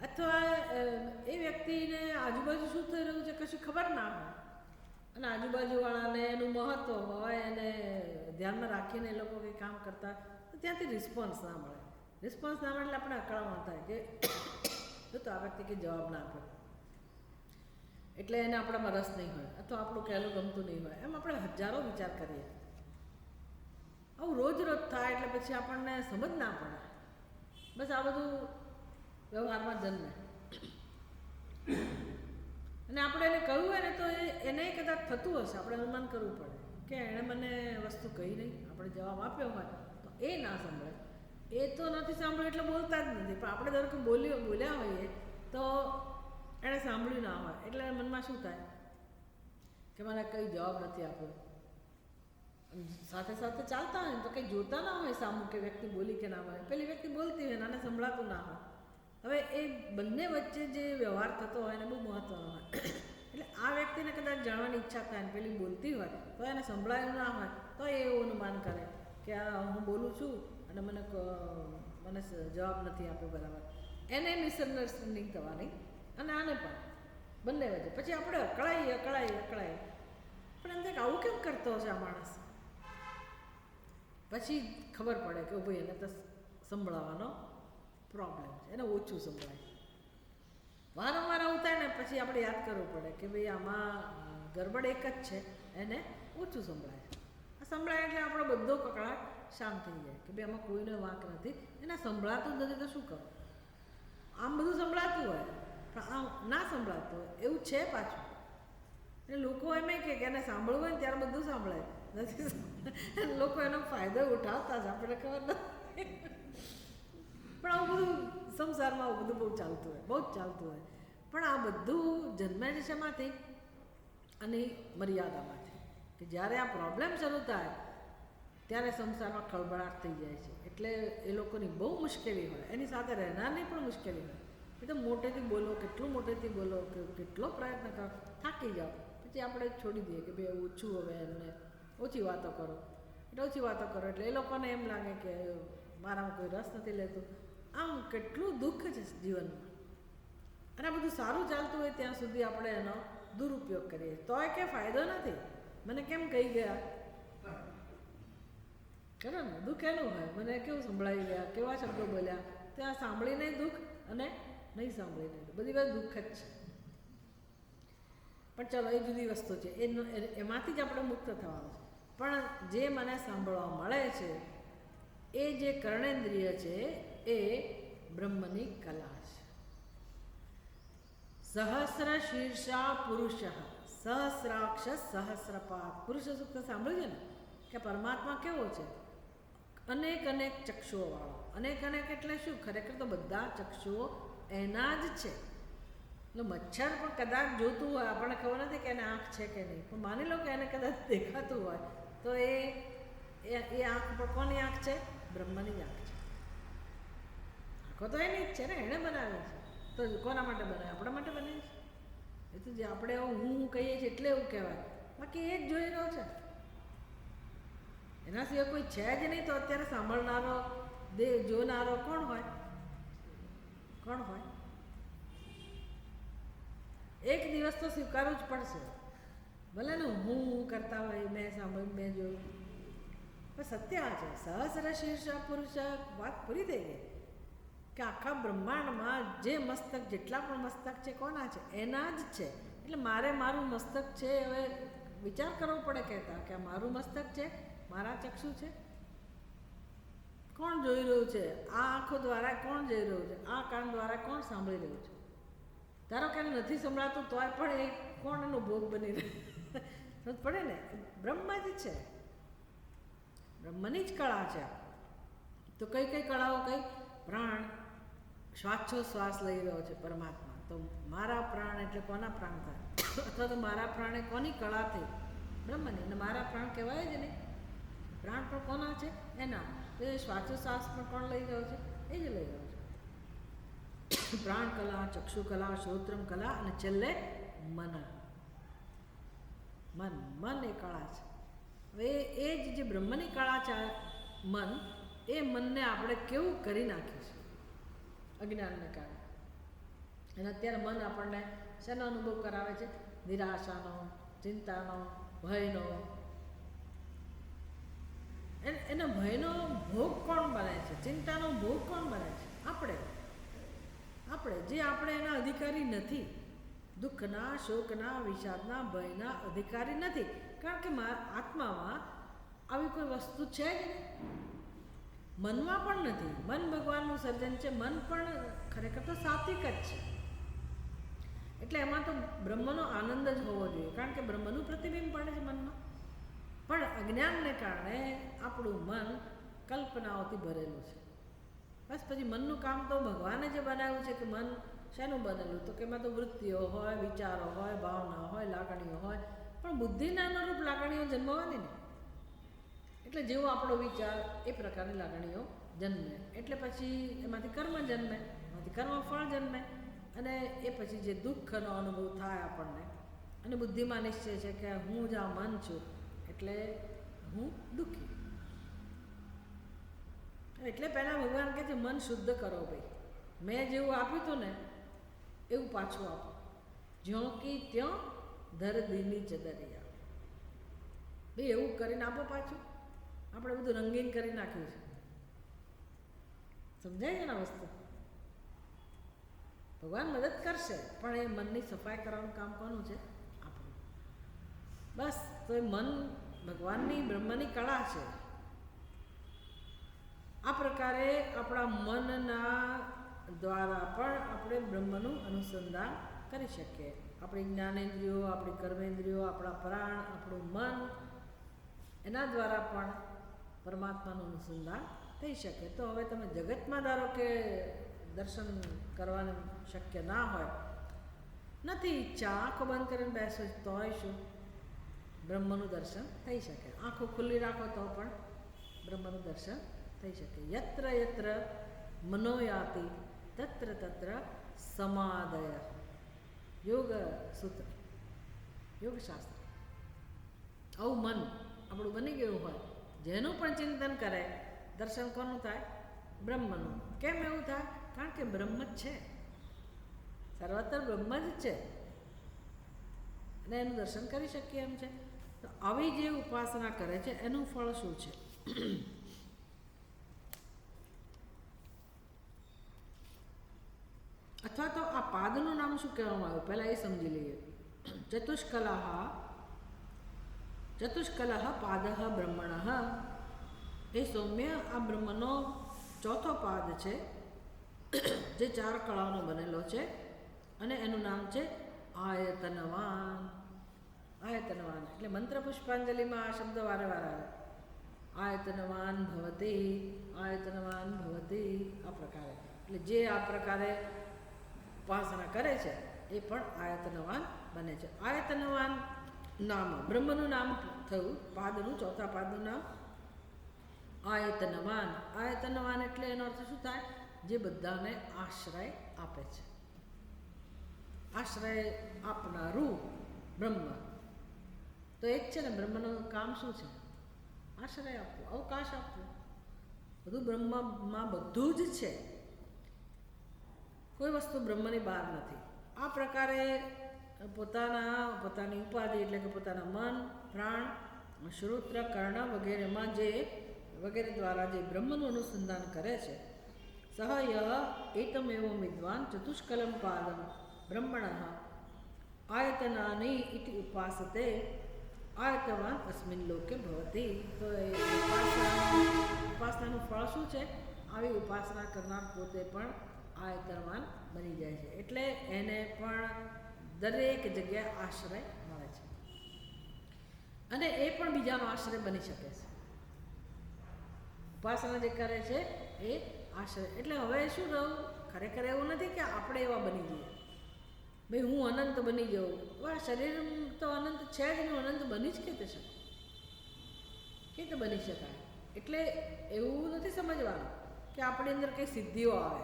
અથવા એ વ્યક્તિને આજુબાજુ શું થઈ રહ્યું છે કશું ખબર ના હોય અને આજુબાજુવાળાને એનું મહત્ત્વ હોય અને ધ્યાનમાં રાખીને એ લોકો કંઈ કામ કરતા તો ત્યાંથી રિસ્પોન્સ ના મળે. રિસ્પોન્સ ના મળે એટલે આપણે અકળામણ થાય કે તો આ વ્યક્તિ કંઈ જવાબ ના આપે એટલે એને આપણામાં રસ નહીં હોય અથવા આપણું કહેલું ગમતું નહીં હોય. એમ આપણે હજારો વિચાર કરીએ. આવું રોજ થાય એટલે પછી આપણને સમજ ના પડે. બસ આ બધું વ્યવહારમાં જન્મે અને આપણે એને કહ્યું હોય ને તો એને કદાચ થતું હશે. આપણે અનુમાન કરવું પડે કે એણે મને વસ્તુ કહી નહીં, આપણે જવાબ આપ્યો હોય તો એ ના સાંભળે. એ તો નથી સાંભળ્યું એટલે બોલતા જ નથી, પણ આપણે દર બોલ્યા હોઈએ તો એણે સાંભળ્યું ના હોય એટલે મનમાં શું થાય કે મને કંઈ જવાબ નથી આપ્યો. સાથે સાથે ચાલતા હોય તો કંઈ જોતા ના હોય સામું કે વ્યક્તિ બોલી કે ના હોય, પેલી વ્યક્તિ બોલતી હોય નાને સંભળાતું ના હોય. હવે એ બંને વચ્ચે જે વ્યવહાર થતો હોય એને બહુ મહત્ત્વનો હોય. એટલે આ વ્યક્તિને કદાચ જાણવાની ઈચ્છા થાય ને પેલી બોલતી હોય તો એને સંભળાયું ના હોય તો એ એવું અનુમાન કરે કે આ હું બોલું છું અને મને જવાબ નથી આપ્યો બરાબર. એને મિસઅન્ડરસ્ટેન્ડિંગ થવાની અને આને પણ બંને વચ્ચે પછી આપણે અકળાઈએ પણ એમ થાય કે આવું કેમ કરતો હશે આ માણસ. પછી ખબર પડે કે ભાઈ એને તો સંભળાવાનો પ્રોબ્લેમ છે, એને ઓછું સંભળાય. વારંવાર આવું થાય ને પછી આપણે યાદ કરવું પડે કે ભાઈ આમાં ગરબડ એક જ છે, એને ઓછું સંભળાય. સંભળાય એટલે આપણો બધો કકળાટ શાંત થઈ જાય કે ભાઈ આમાં કોઈનો વાંક નથી, એને સંભળાતું જ નથી તો શું કરું. આમ બધું સંભળાતું હોય પણ આમ ના સંભળાતું હોય એવું છે પાછું. એટલે લોકો એમ કે એને સાંભળવું હોય ને ત્યારે બધું સાંભળાય નથી. લોકો એનો ફાયદો ઉઠાવતા જ આપણને ખબર નથી. પણ આવું બધું સંસારમાં આવું બધું બહુ ચાલતું હોય, બહુ જ ચાલતું હોય. પણ આ બધું જન્મે છે શેમાંથી? અને મર્યાદામાંથી. કે જ્યારે આ પ્રોબ્લેમ શરૂ થાય ત્યારે સંસારમાં ખળભળાટ થઈ જાય છે. એટલે એ લોકોની બહુ મુશ્કેલી હોય, એની સાથે રહેનારની પણ મુશ્કેલી હોય. એ તો મોટેથી બોલો, કેટલું મોટેથી બોલો, કે કેટલો પ્રયત્ન કરો, થાકી જાઓ, પછી આપણે છોડી દઈએ કે ભાઈ ઓછું હવે એમને ઓછી વાતો કરો. એટલે ઓછી વાતો કરો એટલે એ લોકોને એમ લાગે કે મારામાં કોઈ રસ નથી લેતું. આમ કેટલું દુઃખ છે જીવનમાં. અને આ બધું સારું ચાલતું હોય ત્યાં સુધી આપણે એનો દુરુપયોગ કરીએ તોય કે ફાયદો નથી. મને કેમ કહી ગયા ખરો ને, દુઃખ એનું હોય. મને કેવું સંભળાવી ગયા, કેવા શબ્દો બોલ્યા, ત્યાં સાંભળીને દુઃખ અને નહીં સાંભળીને બધી વાત દુઃખ જ છે. પણ ચલો એ જુદી વસ્તુ છે, એમાંથી જ આપણે મુક્ત થવાનું છે. પણ જે મને સાંભળવા મળે છે એ જે કર્ણેન્દ્રિય છે એ બ્રહ્મની કલા છે. સહસ્ર શીર્ષા પુરુષ સહસ્રાક્ષ સહસ્રપાદ. પુરુષ સૂક્ત સાંભળ્યું છે ને કે પરમાત્મા કેવો છે? અનેક અનેક ચક્ષુઓ વાળો. અનેક અનેક એટલે શું? ખરેખર તો બધા ચક્ષુઓ એના જ છે. એટલે મચ્છર પણ કદાચ જોતું હોય, આપણને ખબર નથી કે એને આંખ છે કે નહીં, પણ માની લો કે એને કદાચ દેખાતું હોય તો એ આંખ પર કોની આંખ છે? બ્રહ્મની જ આંખ છે. આંખો તો એની જ છે ને, એણે બનાવી છે. તો કોના માટે બનાવે? આપણા માટે બનાવી છે. એ તો જે આપણે હું કહીએ છીએ એટલે એવું કહેવાય, બાકી એ જ જોઈ રહ્યો છે. એના સિવાય કોઈ છે જ નહીં. તો અત્યારે સાંભળનારો જોનારો કોણ હોય? કોણ હોય? એક દિવસ તો સ્વીકારવું જ પડશે. ભલે ને હું કરતા હોય, મેં સાંભળ્યું, મેં જોયું, પણ સત્ય આ છે. સહસ્ર શીર્ષ પુરુષ વાત પૂરી થઈ ગઈ કે આખા બ્રહ્માંડમાં જે મસ્તક, જેટલા પણ મસ્તક છે કોના છે? એના જ છે. એટલે મારે મારું મસ્તક છે, હવે વિચાર કરવો પડે કહેતા કે આ મારું મસ્તક છે, મારા ચક્ષુ છે. કોણ જોઈ રહ્યું છે? આ આંખો દ્વારા કોણ જોઈ રહ્યું છે? આ કાન દ્વારા કોણ સાંભળી રહ્યું છે? ધારો કે નથી સંભળાતું તોય પણ એ કોણ એનો ભોગ બની રહ્યો પડે ને? બ્રહ્મ જ છે, બ્રહ્મની જ કળા છે. તો કઈ કઈ કળાઓ? કઈ? પ્રાણ શ્વાસોશ્વાસ લઈ રહ્યો છે પરમાત્મા, તો મારા પ્રાણ એટલે કોના પ્રાણ થાય? અથવા તો મારા પ્રાણ એ કોની કળા થઈ? બ્રહ્મની. અને મારા પ્રાણ કહેવાય જ નહીં. પ્રાણ પણ કોના છે? એના. તો એ શ્વાસોશ્વાસ પણ કોણ લઈ રહ્યો છે? એ જ લઈ રહ્યો છે. પ્રાણ કલા, ચક્ષુ કલા, શ્રોત્રમ કલા અને છેલ્લે મન. મન એ કળા છે. હવે એ જ જે બ્રહ્મની કળા છે મન, એ મનને આપણે કેવું કરી નાખ્યું છે અજ્ઞાનને કારણે. અને અત્યારે મન આપણને શેનો અનુભવ કરાવે છે? નિરાશાનો, ચિંતાનો, ભયનો. એનો ભયનો ભોગ કોણ બને છે? ચિંતાનો ભોગ કોણ બને છે? આપણે. જે આપણે એના અધિકારી નથી. દુઃખના, શોકના, વિષાદના, ભયના અધિકારી નથી. કારણ કે આત્મામાં આવી કોઈ વસ્તુ છે જ નહીં. મનમાં પણ નથી. મન ભગવાનનું સર્જન છે. મન પણ ખરેખર તો સાત્વિક જ છે. એટલે એમાં તો બ્રહ્મનો આનંદ જ હોવો જોઈએ, કારણ કે બ્રહ્મનું પ્રતિબિંબ પડે છે મનમાં. પણ અજ્ઞાનને કારણે આપણું મન કલ્પનાઓથી ભરેલું છે. બસ પછી મનનું કામ તો ભગવાને જે બનાવ્યું છે કે મન શેનું બનેલું? તો કે એમાં તો વૃત્તિઓ હોય, વિચારો હોય, ભાવના હોય, લાગણીઓ હોય. પણ બુદ્ધિના અનુરૂપ લાગણીઓ જન્મવાની ને. એટલે જેવો આપણો વિચાર એ પ્રકારની લાગણીઓ જન્મે. એટલે પછી એમાંથી કર્મ જન્મે, એમાંથી કર્મફળ જન્મે. અને એ પછી જે દુઃખનો અનુભવ થાય આપણને, અને બુદ્ધિમાં નિશ્ચય છે કે હું જ આ મન છું, એટલે હું દુઃખી. એટલે પહેલાં ભગવાન કહે છે મન શુદ્ધ કરો ભાઈ. મેં જેવું આપ્યું હતું ને એવું પાછું આપો. જ્યો કી ત્યો ધર દીની ચદરિયા. ભાઈ એવું કરીને આપો પાછું. આપણે બધું રંગીન કરી નાખ્યું છે. સમજાય છે ને વસ્તુ? ભગવાન મદદ કરશે, પણ એ મનની સફાઈ કરવાનું કામ કોનું છે? આપણું. બસ તો એ મન ભગવાનની બ્રહ્મની કળા છે. આ પ્રકારે આપણા મનના દ્વારા પણ આપણે બ્રહ્મનું અનુસંધાન કરી શકીએ. આપણી જ્ઞાનેન્દ્રિયો, આપણી કર્મેન્દ્રિયો, આપણા પ્રાણ, આપણું મન, એના દ્વારા પણ પરમાત્માનું અનુસંધાન થઈ શકે. તો હવે તમે જગતમાં ધારો કે દર્શન કરવાનું શક્ય ના હોય, નથી ઈચ્છા, આંખો બંધ કરીને બેસો તોય શું બ્રહ્મનું દર્શન થઈ શકે. આંખો ખુલ્લી રાખો તો પણ બ્રહ્મનું દર્શન થઈ શકે. યત્ર યત્ર મનોયાતિ તત્ર તત્ર સમાદય. યોગ સૂત્ર, યોગશાસ્ત્ર. આવું મન આપણું બની ગયું હોય, જેનું પણ ચિંતન કરે, દર્શન કોનું થાય? બ્રહ્મનું. કેમ એવું થાય? કારણ કે બ્રહ્મ જ છે, સર્વત્ર બ્રહ્મ જ છે, અને એનું દર્શન કરી શકીએ એમ છે. તો આવી જે ઉપાસના કરે છે એનું ફળ શું છે? અથવા તો આ પાદનું નામ શું કહેવામાં આવ્યું પહેલાં એ સમજી લઈએ. ચતુષ્કલઃ પાદ બ્રહ્મણ. એ સૌમ્ય આ બ્રહ્મનો ચોથો પાદ છે, જે 4 કળાઓનો બનેલો છે, અને એનું નામ છે આયતનવાન. આયતનવાન એટલે મંત્ર પુષ્પાંજલિમાં આ શબ્દ વારે વારે આવે. આયતનવાન ભવતી, આયતનવાન ભવતી. આ પ્રકારે એટલે જે આ પ્રકારે ઉપાસના કરે છે એ પણ આયતનવાન બને છે. આયતનવાન નામ બ્રહ્મનું નામ થયું, પાદનું, ચોથા પાદનું નામ આયતનવાન. આયતનવાન એટલે એનો અર્થ શું થાય? જે બધાને આશ્રય આપે છે. આશ્રય આપનારું બ્રહ્મ તો એક છે ને. બ્રહ્મનું કામ શું છે? આશ્રય આપવું, અવકાશ આપવું. બધું બ્રહ્મમાં બધું જ છે, કોઈ વસ્તુ બ્રહ્મની બહાર નથી. આ પ્રકારે પોતાની ઉપાધિ એટલે કે પોતાના મન, પ્રાણ, શ્રોત્ર, કર્ણ વગેરેમાં વગેરે દ્વારા જે બ્રહ્મનું અનુસંધાન કરે છે, સહ યહ એતમેવ વિદ્વાન ચતુષ્કલમ પાદમ બ્રહ્મણઃ આયતનાની ઇતિ ઉપાસતે આયતવાન અસ્મિન લોકે ભવતી. તો એ ઉપાસનાનું ફળ શું છે? આવી ઉપાસના કરનાર પોતે પણ આયતનવાન બની જાય છે. એટલે એને પણ દરેક જગ્યાએ આશ્રય મળે છે, અને એ પણ બીજાનો આશ્રય બની શકે છે. ઉપાસના જે કરે છે એ આશ્રય. એટલે હવે શું રહું? ખરેખર એવું નથી કે આપણે એવા બની જઈએ, ભાઈ હું અનંત બની જાઉં. આ શરીર તો અનંત છે જ નહીં, અનંત બની જ કેતે શકે? કેતે બની શકાય? એટલે એવું નથી સમજવાનું કે આપણી અંદર કંઈ સિદ્ધિઓ આવે.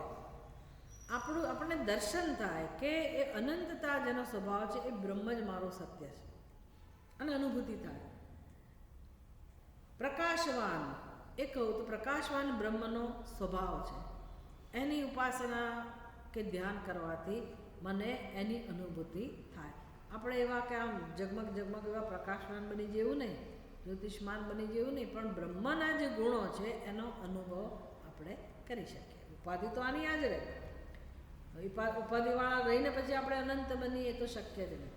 આપણને દર્શન થાય કે એ અનંતતા જેનો સ્વભાવ છે એ બ્રહ્મ જ મારું સત્ય છે, અને અનુભૂતિ થાય. પ્રકાશવાન એ કહું તો પ્રકાશવાન બ્રહ્મનો સ્વભાવ છે. એની ઉપાસના કે ધ્યાન કરવાથી મને એની અનુભૂતિ થાય. આપણે એવા કે આમ ઝગમગ ઝગમગ એવા પ્રકાશવાન બની જેવું નહીં, જ્યોતિષમાન બની જેવું નહીં, પણ બ્રહ્મના જે ગુણો છે એનો અનુભવ આપણે કરી શકીએ. ઉપાધિ તો આની આ જ રહે. ઉપાધિવાળા રહીને પછી આપણે અનંત બનીએ એ તો શક્ય જ નહીં.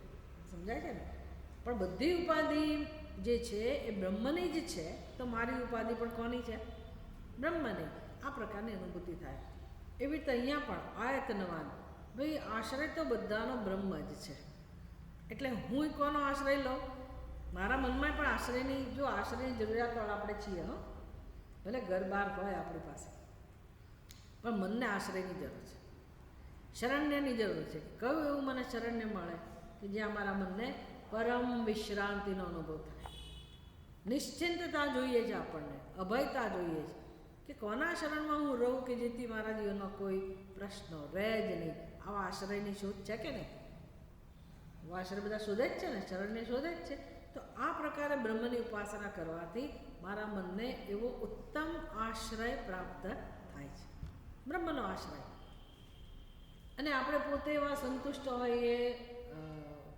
સમજાય છે ને? પણ બધી ઉપાધિ જે છે એ બ્રહ્મની જ છે, તો મારી ઉપાધિ પણ કોની છે? બ્રહ્મની. આ પ્રકારની અનુભૂતિ થાય. એવી રીતે અહીંયા પણ આયતનવાન, ભાઈ આશ્રય તો બધાનો બ્રહ્મ જ છે. એટલે હું કોનો આશ્રય લઉં? મારા મનમાં પણ આશ્રયની, જો આશ્રયની જરૂરિયાતવાળા આપણે છીએ, ભલે ઘર બહાર હોય આપણી પાસે, પણ મનને આશ્રયની જરૂર છે, શરણ્યની જરૂર છે. કયું એવું મને શરણ્ય મળે કે જ્યાં મારા મનને પરમ વિશ્રાંતિનો અનુભવ થાય? નિશ્ચિંતતા જોઈએ છે આપણને, અભયતા જોઈએ છે કે કોના શરણમાં હું રહું કે જેથી મારા જીવનમાં કોઈ પ્રશ્નો રહે જ નહીં. આવા આશ્રયની શોધ છે કે નહીં? આવા આશ્રય બધા શોધે જ છે ને, શરણને શોધે જ છે. તો આ પ્રકારે બ્રહ્મની ઉપાસના કરવાથી મારા મનને એવો ઉત્તમ આશ્રય પ્રાપ્ત થાય છે, બ્રહ્મનો આશ્રય. અને આપણે પોતે એવા સંતુષ્ટ હોઈએ,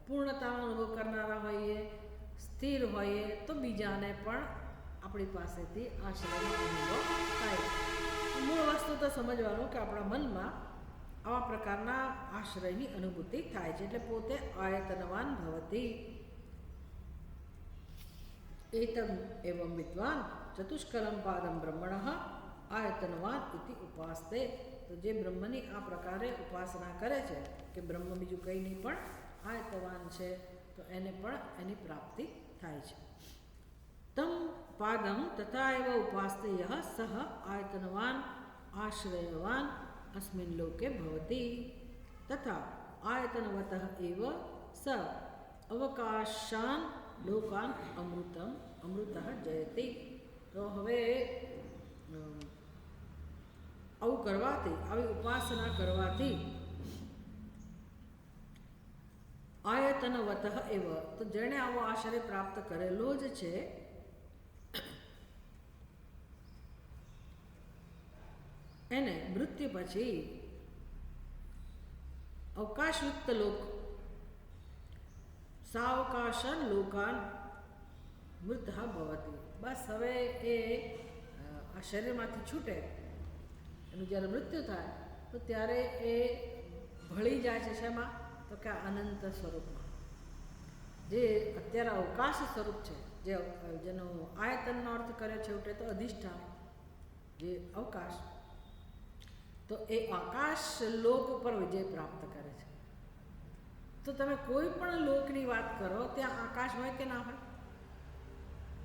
પૂર્ણતાનો અનુભવ કરનારા હોઈએ, સ્થિર હોઈએ, તો બીજાને પણ આપણી પાસેથી આશ્રયનો અનુભવ થાય. મૂળ વસ્તુ તો સમજવાનું કે આપણા મનમાં આવા પ્રકારના આશ્રયની અનુભૂતિ થાય છે. એટલે પોતે આયતનવાન ભવતી. एतम एवं विद्वान चतुष्कलम पादम ब्रह्मणः आयतनवान इति उपास्ते. तो जे બ્રહ્મની આ પ્રકારે ઉપાસના કરે છે કે બ્રહ્મ બીજું કંઈ નહીં પણ આયતવાન છે, તો એને પણ એની પ્રાપ્તિ થાય છે. તમ પાદમ તથા એવ ઉપાસ્તે યહ સહ આયતનવાન આશ્રયવાન અસ્મિન લોકે ભવતિ તથા આયતનવતઃ એવ સ અવકાશાન લોકાન અમૃતઃ જયતિ. તો હવે આવું કરવાથી, આવી ઉપાસના કરવાથી આયતનવતઃ એવ, તો જેણે આવો આશ્રય પ્રાપ્ત કરેલો જ છે એને મૃત્યુ પછી અવકાશયુક્ત લોક, સાવકાશન લોકાન મૃત ભવતી. બસ હવે એ આ શરીરમાંથી છૂટે, એનું જ્યારે મૃત્યુ થાય તો ત્યારે એ ભળી જાય છે શેમાં? તો કે અનંત સ્વરૂપમાં. જે અત્યારે અવકાશ સ્વરૂપ છે, જેનો આયતનનો અર્થ કરે છે એટલે તો અધિષ્ઠાન, જે અવકાશ, તો એ આકાશ લોક ઉપર વિજય પ્રાપ્ત કરે છે. તો તમે કોઈ પણ લોકની વાત કરો ત્યાં આકાશ હોય કે ના હોય?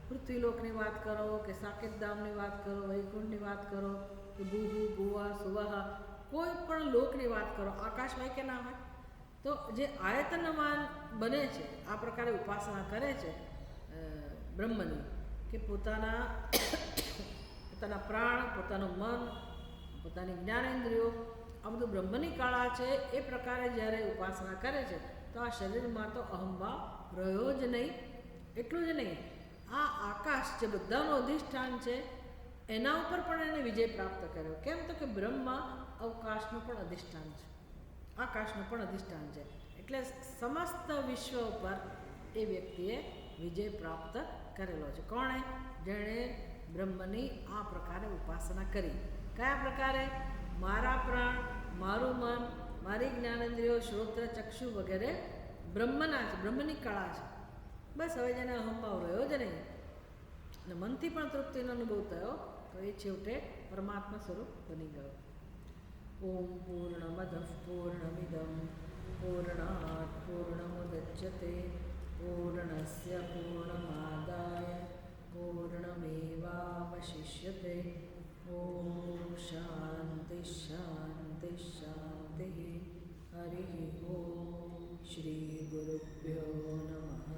પૃથ્વીલોકની વાત કરો કે સાકેતધામની વાત કરો, વૈકુંઠની વાત કરો કે ભૂહુ ભુવા સુવાહા, કોઈ પણ લોકની વાત કરો, આકાશ હોય કે ના હોય? તો જે આયતનવાન બને છે, આ પ્રકારે ઉપાસના કરે છે બ્રહ્મની, કે પોતાના પ્રાણ, પોતાનું મન, પોતાની જ્ઞાનેન્દ્રિયો, આ બધું બ્રહ્મની કળા છે, એ પ્રકારે જ્યારે ઉપાસના કરે છે તો આ શરીરમાં તો અહંભાવ રહ્યો જ નહીં. એટલું જ નહીં, આ આકાશ જે બધાનું અધિષ્ઠાન છે એના ઉપર પણ એને વિજય પ્રાપ્ત કર્યો. કેમ? તો કે બ્રહ્મ અવકાશનું પણ અધિષ્ઠાન છે, આકાશનું પણ અધિષ્ઠાન છે, એટલે સમસ્ત વિશ્વ ઉપર એ વ્યક્તિએ વિજય પ્રાપ્ત કરેલો છે. કોણે? જેણે બ્રહ્મની આ પ્રકારે ઉપાસના કરી. કયા પ્રકારે? મારા પ્રાણ, મારું મન, મારી જ્ઞાનેન્દ્રિયો, શ્રોત્ર, ચક્ષુ વગેરે બ્રહ્મના છે, બ્રહ્મની કળા છે. બસ હવે જેને અહંભાવ રહ્યો જ નહીં અને મનથી પણ તૃપ્તિનો અનુભવ થયો, તો એ છેવટે પરમાત્મા સ્વરૂપ બની ગયો. ઓમ પૂર્ણમદ પૂર્ણમિદમ પૂર્ણાત પૂર્ણમુદચ્યતે પૂર્ણસ્ય પૂર્ણમાદાય પૂર્ણમેવાવશિષ્યતે. ઓમ શાંતિ શાંતિ શાંતિ. હરિ ઓમ. શ્રી ગુરુભ્યો નમઃ.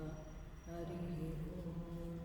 હરિ ઓમ.